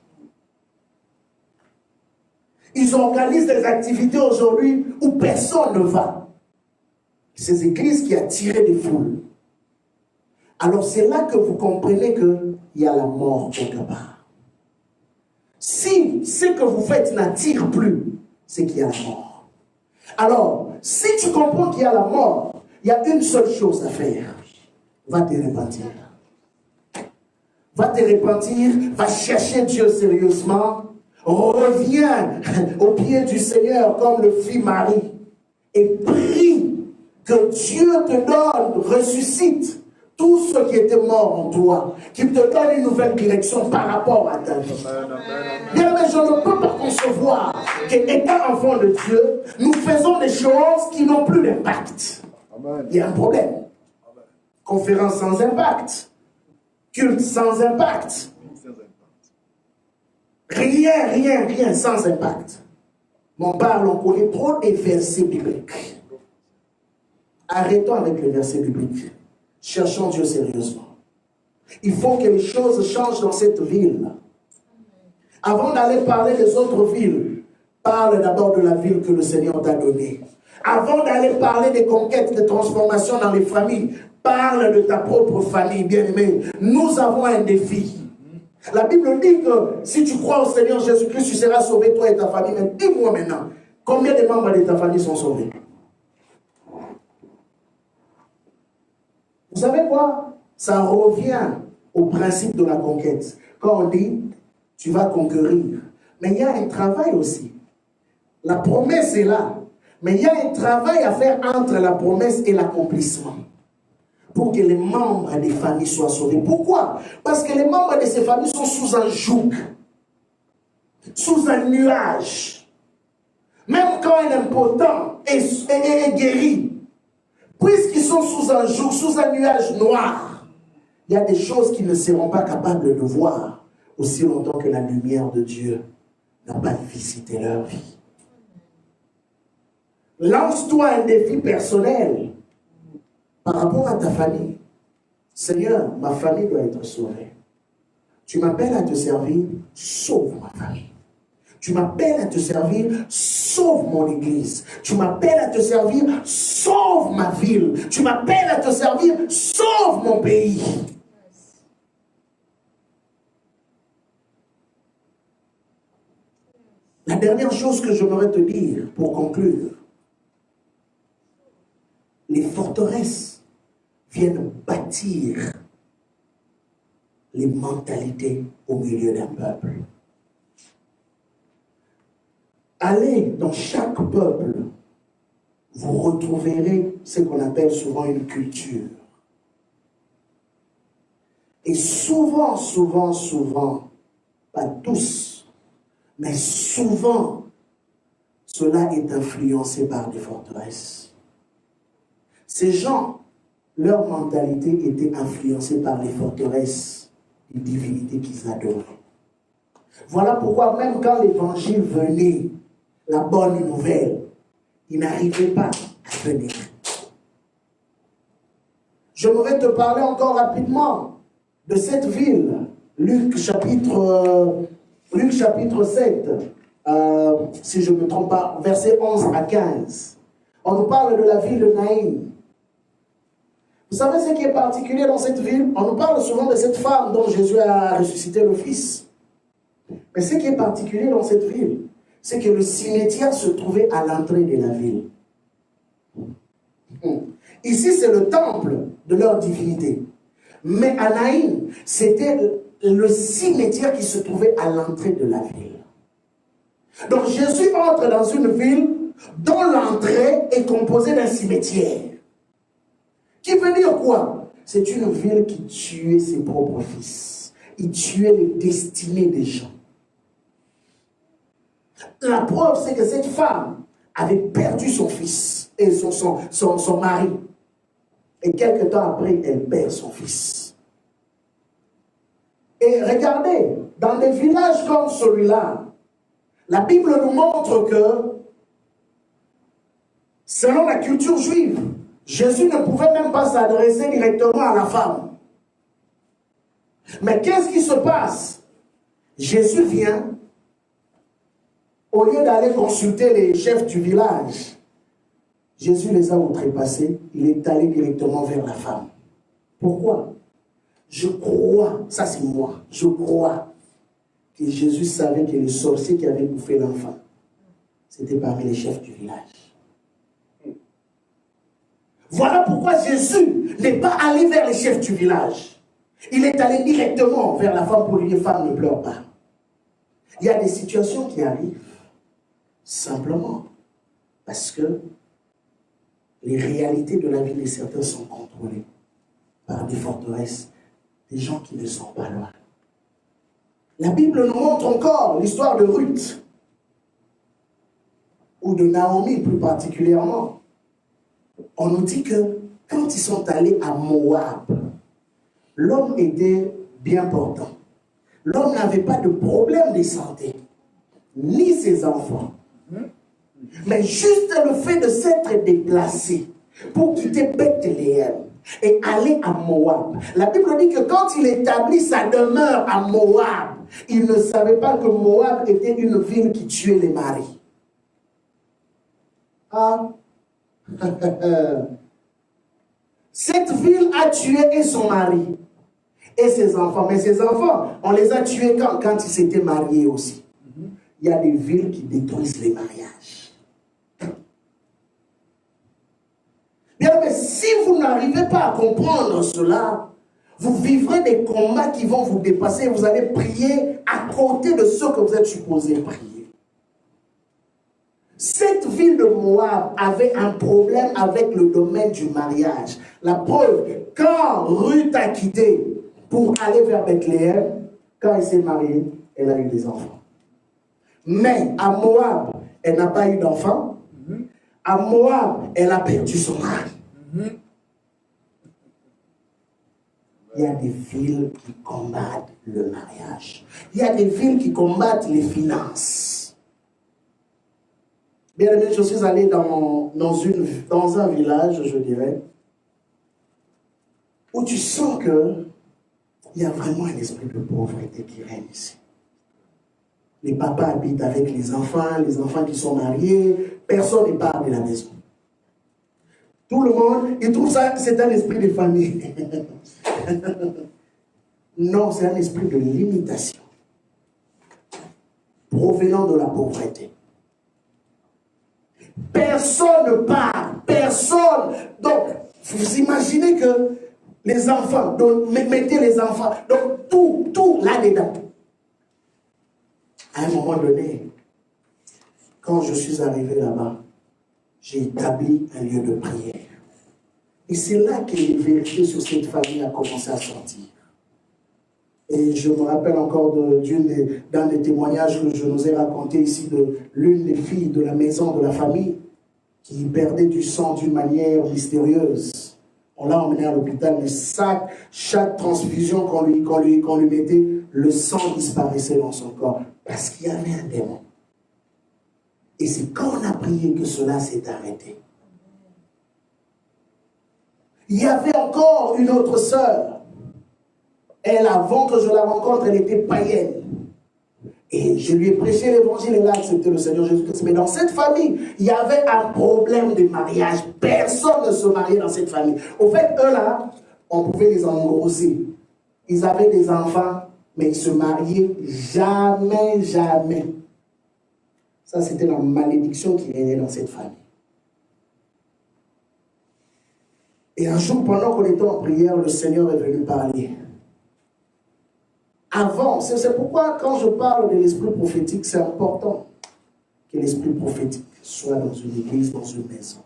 Ils organisent des activités aujourd'hui où personne ne va. Ces églises qui attirent des foules. Alors c'est là que vous comprenez qu'il y a la mort quelque part. Si ce que vous faites n'attire plus, c'est qu'il y a la mort. Alors, si tu comprends qu'il y a la mort, il y a une seule chose à faire. Va te repentir. Va te repentir, va chercher Dieu sérieusement. Reviens au pied du Seigneur comme le fit Marie. Et prie que Dieu te donne, ressuscite tout ce qui était mort en toi, qu'il te donne une nouvelle direction par rapport à ta vie. Bien, mais je ne peux pas concevoir qu'étant enfant de Dieu, nous faisons des choses qui n'ont plus d'impact. Il y a un problème. Conférence sans impact. Culte sans impact. Rien sans impact. Mais on parle, on connaît trop des versets bibliques. Arrêtons avec les versets bibliques. Cherchons Dieu sérieusement. Il faut que les choses changent dans cette ville. Avant d'aller parler des autres villes, parle d'abord de la ville que le Seigneur t'a donnée. Avant d'aller parler des conquêtes, des transformations dans les familles, parle de ta propre famille, bien-aimée. Nous avons un défi. La Bible dit que si tu crois au Seigneur Jésus-Christ, tu seras sauvé, toi et ta famille. Mais dis-moi maintenant, combien de membres de ta famille sont sauvés? Vous savez quoi? Ça revient au principe de la conquête. Quand on dit, tu vas conquérir. Mais il y a un travail aussi. La promesse est là. Mais il y a un travail à faire entre la promesse et l'accomplissement. Pour que les membres des familles soient sauvés. Pourquoi? Parce que les membres de ces familles sont sous un joug. Sous un nuage. Même quand un impotent est guéri, puisqu'ils sont sous un joug, sous un nuage noir, il y a des choses qu'ils ne seront pas capables de voir aussi longtemps que la lumière de Dieu n'a pas visité leur vie. Lance-toi un défi personnel par rapport à ta famille. Seigneur, ma famille doit être sauvée. Tu m'appelles à te servir, sauve ma famille. Tu m'appelles à te servir, sauve mon église. Tu m'appelles à te servir, sauve ma ville. Tu m'appelles à te servir, sauve mon pays. La dernière chose que j'aimerais te dire pour conclure, les forteresses viennent bâtir les mentalités au milieu d'un peuple. Allez dans chaque peuple, vous retrouverez ce qu'on appelle souvent une culture. Et souvent, pas tous, mais souvent, cela est influencé par des forteresses. Ces gens, leur mentalité était influencée par les forteresses, les divinités qu'ils adoraient. Voilà pourquoi même quand l'évangile venait, la bonne nouvelle, il n'arrivait pas à venir. J'aimerais te parler encore rapidement de cette ville, Luc chapitre 7, si je ne me trompe pas, versets 11 à 15. On nous parle de la ville de Naïm. Vous savez ce qui est particulier dans cette ville? On nous parle souvent de cette femme dont Jésus a ressuscité le Fils. Mais ce qui est particulier dans cette ville, c'est que le cimetière se trouvait à l'entrée de la ville. Ici, c'est le temple de leur divinité. Mais à Naïm, c'était le cimetière qui se trouvait à l'entrée de la ville. Donc Jésus entre dans une ville dont l'entrée est composée d'un cimetière. Qui veut dire quoi? C'est une ville qui tuait ses propres fils. Il tuait les destinées des gens. La preuve, c'est que cette femme avait perdu son fils et son mari. Et quelque temps après, elle perd son fils. Et regardez, dans des villages comme celui-là, la Bible nous montre que, selon la culture juive, Jésus ne pouvait même pas s'adresser directement à la femme. Mais qu'est-ce qui se passe? Jésus vient, au lieu d'aller consulter les chefs du village, Jésus les a outrepassés, il est allé directement vers la femme. Pourquoi? Je crois, ça c'est moi, je crois que Jésus savait que le sorcier qui avait bouffé l'enfant, c'était parmi les chefs du village. Voilà pourquoi Jésus n'est pas allé vers les chefs du village. Il est allé directement vers la femme pour lui dire, femme, ne pleure pas. Il y a des situations qui arrivent simplement parce que les réalités de la vie de certains sont contrôlées par des forteresses, des gens qui ne sont pas loin. La Bible nous montre encore l'histoire de Ruth, ou de Naomi plus particulièrement. On nous dit que quand ils sont allés à Moab, l'homme était bien portant. L'homme n'avait pas de problème de santé, ni ses enfants. Mais juste le fait de s'être déplacé pour quitter Bethléem et aller à Moab. La Bible dit que quand il établit sa demeure à Moab, il ne savait pas que Moab était une ville qui tuait les maris. Ah. Cette ville a tué et son mari et ses enfants. Mais ses enfants, on les a tués quand ils s'étaient mariés aussi. Il y a des villes qui détruisent les mariages. Bien, mais si vous n'arrivez pas à comprendre cela, vous vivrez des combats qui vont vous dépasser. Vous allez prier à côté de ce que vous êtes supposé prier. Cette ville de Moab avait un problème avec le domaine du mariage. La preuve, quand Ruth a quitté pour aller vers Bethléem, quand elle s'est mariée, elle a eu des enfants. Mais à Moab, elle n'a pas eu d'enfants. À Moab, elle a perdu son mari. Il y a des villes qui combattent le mariage. Il y a des villes qui combattent les finances. Bien aimé, je suis allé dans un village, je dirais, où tu sens qu'il y a vraiment un esprit de pauvreté qui règne ici. Les papas habitent avec les enfants qui sont mariés, personne ne part de la maison. Tout le monde, il trouve ça, c'est un esprit de famille. Non, c'est un esprit de limitation, provenant de la pauvreté. Personne ne part, personne. Donc, vous imaginez que les enfants, donc, mettez les enfants, donc tout là-dedans. À un moment donné, quand je suis arrivé là-bas, j'ai établi un lieu de prière. Et c'est là que les vérités sur cette famille a commencé à sortir. Et je me rappelle encore d'un des témoignages que je nous ai raconté ici de l'une des filles de la maison de la famille qui perdait du sang d'une manière mystérieuse. On l'a emmenée à l'hôpital, mais chaque transfusion qu'on lui mettait, le sang disparaissait dans son corps parce qu'il y avait un démon. Et c'est quand on a prié que cela s'est arrêté. Il y avait encore une autre sœur. Elle, avant que je la rencontre, elle était païenne. Et je lui ai prêché l'évangile et là, accepté le Seigneur Jésus-Christ. Mais dans cette famille, il y avait un problème de mariage. Personne ne se mariait dans cette famille. Au fait, eux là, on pouvait les engrosser. Ils avaient des enfants, mais ils se mariaient jamais, jamais. Ça, c'était la malédiction qui régnait dans cette famille. Et un jour, pendant qu'on était en prière, le Seigneur est venu parler. Avant, c'est pourquoi quand je parle de l'esprit prophétique, c'est important. que l'esprit prophétique soit dans une église, dans une maison.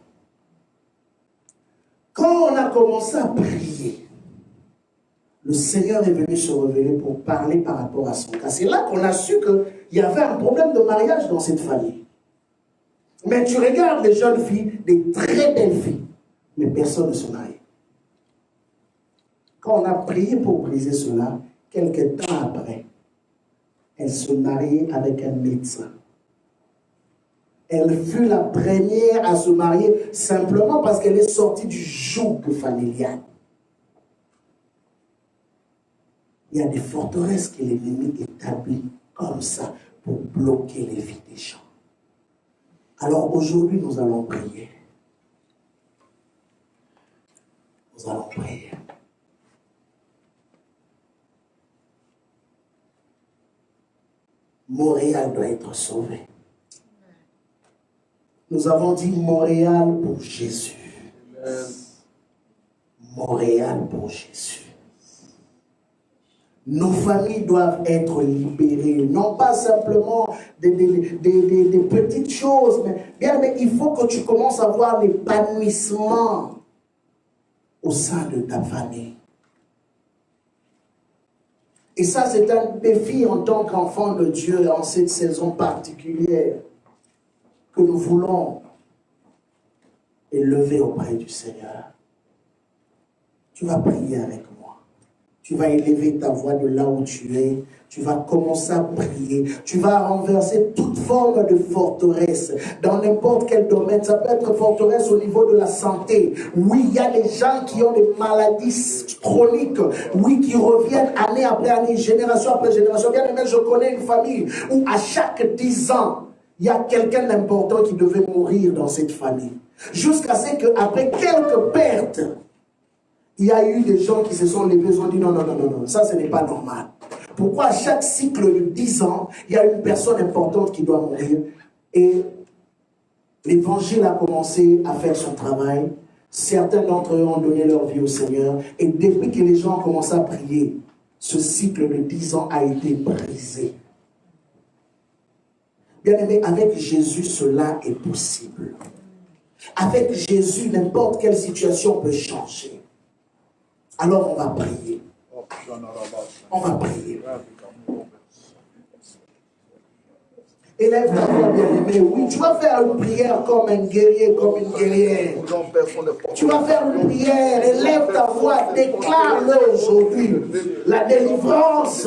Quand on a commencé à prier, le Seigneur est venu se révéler pour parler par rapport à son cas. C'est là qu'on a su qu'il y avait un problème de mariage dans cette famille. Mais tu regardes les jeunes filles, des très belles filles, mais personne ne se marie. Quand on a prié pour briser cela, quelques temps après, elle se mariait avec un médecin. Elle fut la première à se marier simplement parce qu'elle est sortie du joug familial. Il y a des forteresses que l'ennemi établit comme ça pour bloquer les vies des gens. Alors aujourd'hui, nous allons prier. Nous allons prier. Montréal doit être sauvé. Nous avons dit Montréal pour Jésus. Montréal pour Jésus. Nos familles doivent être libérées, non pas simplement des petites choses, mais bien, mais il faut que tu commences à voir l'épanouissement au sein de ta famille. Et ça, c'est un défi en tant qu'enfant de Dieu en cette saison particulière que nous voulons élever auprès du Seigneur. Tu vas prier avec moi. Tu vas élever ta voix de là où tu es. Tu vas commencer à prier. Tu vas renverser toute forme de forteresse dans n'importe quel domaine. Ça peut être forteresse au niveau de la santé. Oui, il y a des gens qui ont des maladies chroniques. Oui, qui reviennent année après année, génération après génération. Bien aimé, je connais une famille où à chaque 10 ans, il y a quelqu'un d'important qui devait mourir dans cette famille. Jusqu'à ce qu'après quelques pertes, il y a eu des gens qui se sont levés et ont dit non, non, non, non, non, ça ce n'est pas normal. Pourquoi à chaque cycle de 10 ans, il y a une personne importante qui doit mourir? Et l'évangile a commencé à faire son travail. Certains d'entre eux ont donné leur vie au Seigneur. Et depuis que les gens ont commencé à prier, ce cycle de 10 ans a été brisé. Bien-aimé, avec Jésus, cela est possible. Avec Jésus, n'importe quelle situation peut changer. Alors on va prier. On va prier. Élève ta voix, bien-aimé. Oui, tu vas faire une prière comme un guerrier, comme une guerrière. Tu vas faire une prière, élève ta voix, déclare-le aujourd'hui. La délivrance,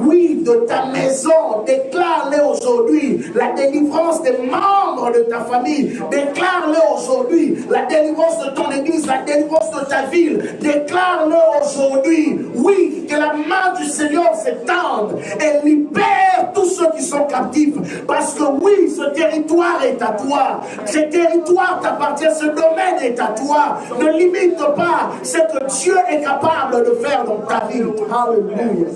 oui, de ta maison, déclare-le aujourd'hui. La délivrance des membres de ta famille, déclare-le aujourd'hui. La délivrance de ton église, la délivrance de ta ville, déclare-le aujourd'hui. Oui, que la main du Seigneur s'étende et libère tous ceux qui sont captifs. Parce que oui, ce territoire est à toi. Ce territoire t'appartient, ce domaine est à toi. Ne limite pas ce que Dieu est capable de faire dans ta vie. Alléluia.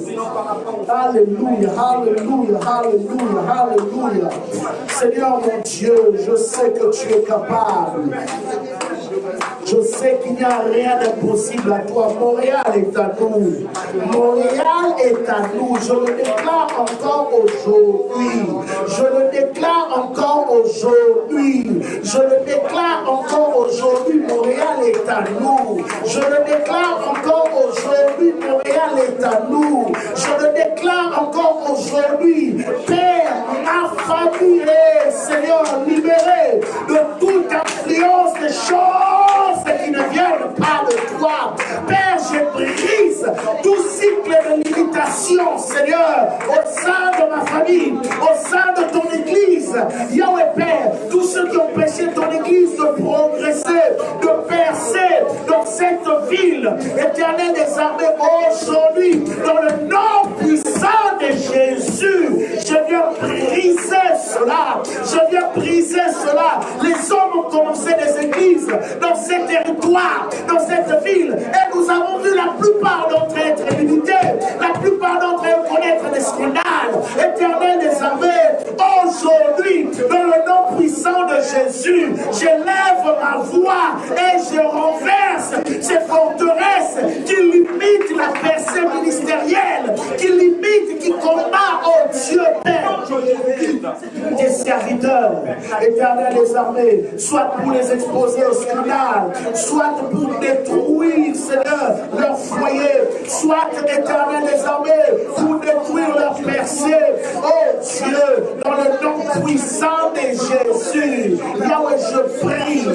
Alléluia, alléluia, alléluia, alléluia. Seigneur mon Dieu, je sais que tu es capable. Je sais qu'il n'y a rien d'impossible à toi. Montréal est à nous. Montréal est à nous. Je le déclare encore aujourd'hui. Je le déclare encore aujourd'hui. Je le déclare encore aujourd'hui. Montréal est à nous. Je le déclare encore aujourd'hui. Montréal est à nous. Je le déclare encore aujourd'hui. Père, ma famille est, Seigneur, libérée de toute influence des choses qui ne viennent pas de toi. Père, je brise tout cycle de limitation, Seigneur, au sein de ma famille, au sein de ton église. Yahweh Père, tous ceux qui ont empêché ton église de progresser, de percer dans cette ville, Éternel des armées, aujourd'hui, dans le nom puissant de Jésus, je viens briser cela. Je viens briser cela. Les hommes ont commencé des églises dans ces territoires, dans cette ville, et nous avons vu la plupart d'entre eux être limités, la plupart d'entre eux connaître des scandales. Éternel des armées, aujourd'hui, dans le nom puissant de Jésus, j'élève ma voix et je renverse ces forteresses qui limitent la percée ministérielle, qui limitent, qui combattent, oh Dieu Père, des serviteurs, Éternel des armées, soit pour les exposer au scandale, soit pour détruire, Seigneur, leur foyer, soit, Éternel des armées, pour détruire leur percée. Oh Dieu, dans le nom puissant de Jésus, Yahweh, je prie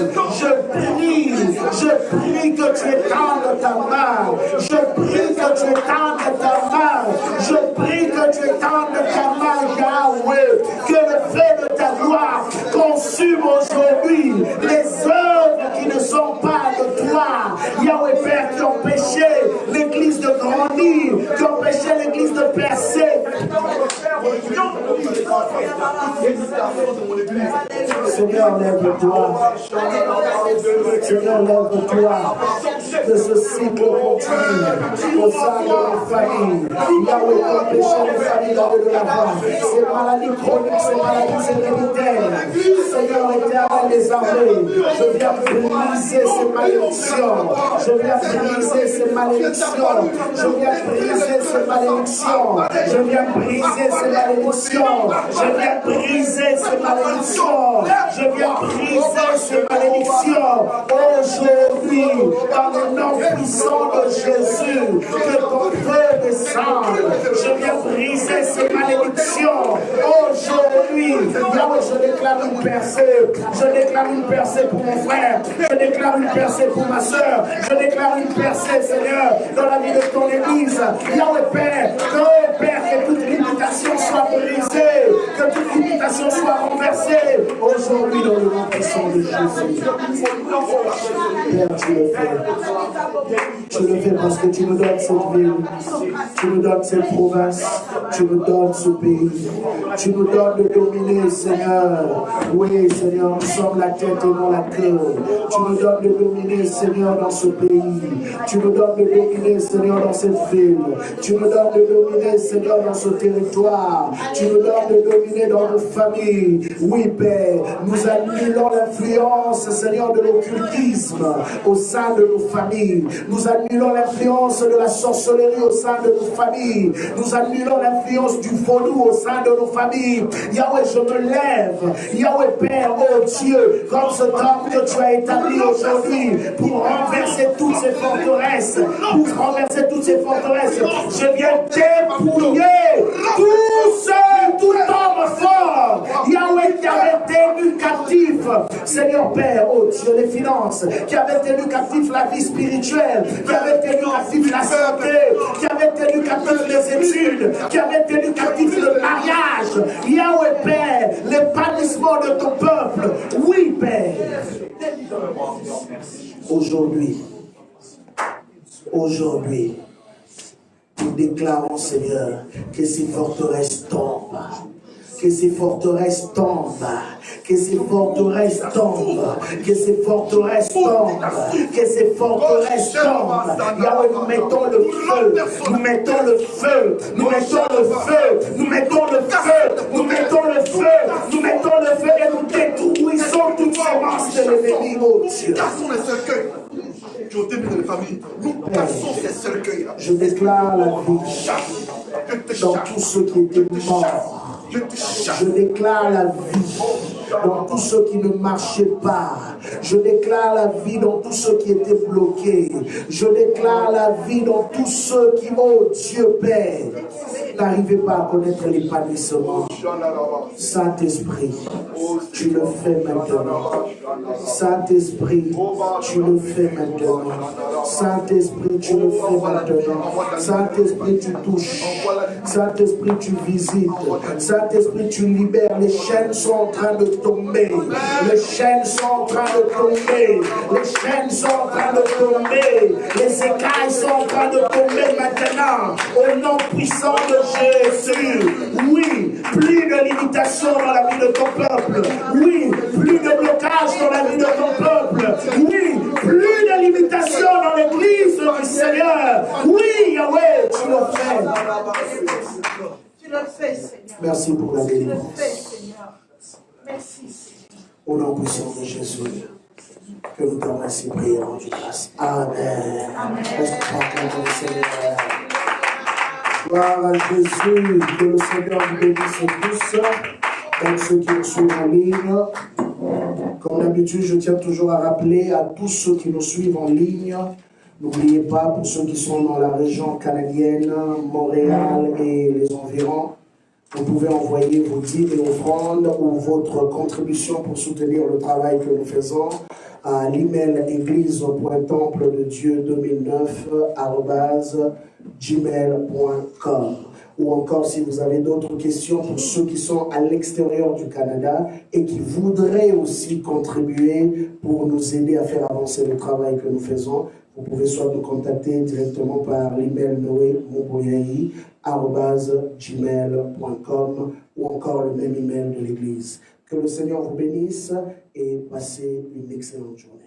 que tu étendes ta main, je prie que tu étendes ta main, je prie que tu étendes ta main, Yahweh, que le feu de ta gloire consume aujourd'hui les œuvres qui ne sont pas de toi, Yahweh Père, qui ont péché l'église de grandir, qui ont péché l'église de percer. Seigneur, lève-toi. Seigneur, lève-toi. Que ce cycle continue au sein de nos familles. Yahweh, pour pécher les familles dans de l'avant. Ces maladies chroniques, ces maladies héréditaires. Seigneur, éternel des armées, je viens briser ces malédictions. Je viens briser ces malédictions. Je viens briser ces malédictions. Je viens briser ces malédictions. Je viens briser ces malédictions. Je viens briser ces malédictions. Aujourd'hui, dans le nom puissant de Jésus, que ton feu descende. Je viens briser ces malédictions. Aujourd'hui, Yahweh, je déclare une percée. Je déclare une percée pour mon frère. Je déclare une percée pour ma soeur. Je déclare une percée, Seigneur, dans la vie de ton église. Yahweh Père, que toute limitation soit brisée, que toute limitation soit renversée. Aujourd'hui, dans le nom puissant de Jésus. Père, tu le fais. Tu le fais parce que tu nous donnes cette ville. Tu nous donnes cette province. Tu nous donnes ce pays. Tu nous donnes de dominer, Seigneur. Oui, Seigneur, nous sommes la tête et non la queue. Tu nous donnes de dominer, Seigneur, dans ce pays. Tu nous donnes de dominer, Seigneur, dans cette ville. Tu nous donnes de dominer, Seigneur, dans ce territoire. Tu nous donnes de dominer dans nos familles. Oui, Père, nous annulons l'influence, Seigneur, de l'occultisme au sein de nos familles. Nous annulons l'influence de la sorcellerie au sein de nos familles. Nous annulons l'influence du vaudou au sein de nos familles. Yahweh, je me lève. Yahweh, Père, oh Dieu, comme ce temple que tu as établi aujourd'hui pour renverser toutes ces forteresses. Pour renverser toutes ces forteresses. Je viens dépouiller tout homme fort. Yahweh, qui avait tenu captif, Seigneur Père, oh Dieu, les finances, qui avait tenu captif la vie spirituelle, qui avait tenu captif la santé, qui avait tenu captif les études, qui avait tenu captif le mariage. Yahweh Père, l'épanouissement de ton peuple. Oui, Père. Aujourd'hui, nous déclarons, Seigneur, que ces forteresses tombent. Que ces forteresses tombent, que ces forteresses tombent, que ces forteresses tombent, que ces forteresses tombent. Yahweh, nous mettons le feu, nous mettons le feu, nous mettons le feu, nous mettons le feu, nous mettons le feu, nous mettons le feu et nous détruisons toute semence de l'ennemi, oh Dieu. Cassons les cercueils qui ont été mis dans les familles. Nous cassons ces cercueils. Je déclare la vie dans tous ceux qui étaient morts. Je déclare la vie dans tous ceux qui ne marchaient pas. Je déclare la vie dans tous ceux qui étaient bloqués. Je déclare la vie dans tous ceux qui, oh Dieu Père, n'arrivaient pas à connaître l'épanouissement. Saint-Esprit, tu le fais maintenant. Saint-Esprit, tu le fais maintenant. Saint-Esprit, tu le fais maintenant. Saint-Esprit, tu touches. Saint-Esprit, tu visites. Saint-Esprit, tu libères. Les chaînes sont en train de tomber. Les chaînes sont en train de tomber. Les chaînes sont en train de tomber. Les écailles sont en train de tomber maintenant. Au nom puissant de Jésus. Oui, plus de limitation dans la vie de ton peuple. Oui, plus de blocage dans la vie de ton peuple. Oui, plus de limitation dans l'église du Seigneur. Oui, Yahweh, tu le fais. Tu le fais, Seigneur. Merci pour la Tu le délivrance. fais, Seigneur. Merci, Seigneur. Au nom puissant de Jésus, que nous t'en remercions, prions du grâce. Amen. Est-ce que tu entends le Seigneur? Gloire à Jésus, que le Seigneur nous bénisse tous. Donc ceux qui nous suivent en ligne, comme d'habitude, je tiens toujours à rappeler à tous ceux qui nous suivent en ligne, n'oubliez pas, pour ceux qui sont dans la région canadienne, Montréal et les environs, vous pouvez envoyer vos dîmes et offrandes ou votre contribution pour soutenir le travail que nous faisons à l'email église.temple-de-dieu2009@gmail.com. Ou encore, si vous avez d'autres questions pour ceux qui sont à l'extérieur du Canada et qui voudraient aussi contribuer pour nous aider à faire avancer le travail que nous faisons, vous pouvez soit nous contacter directement par l'email noé.moboyayi@gmail.com ou encore le même email de l'Église. Que le Seigneur vous bénisse et passez une excellente journée.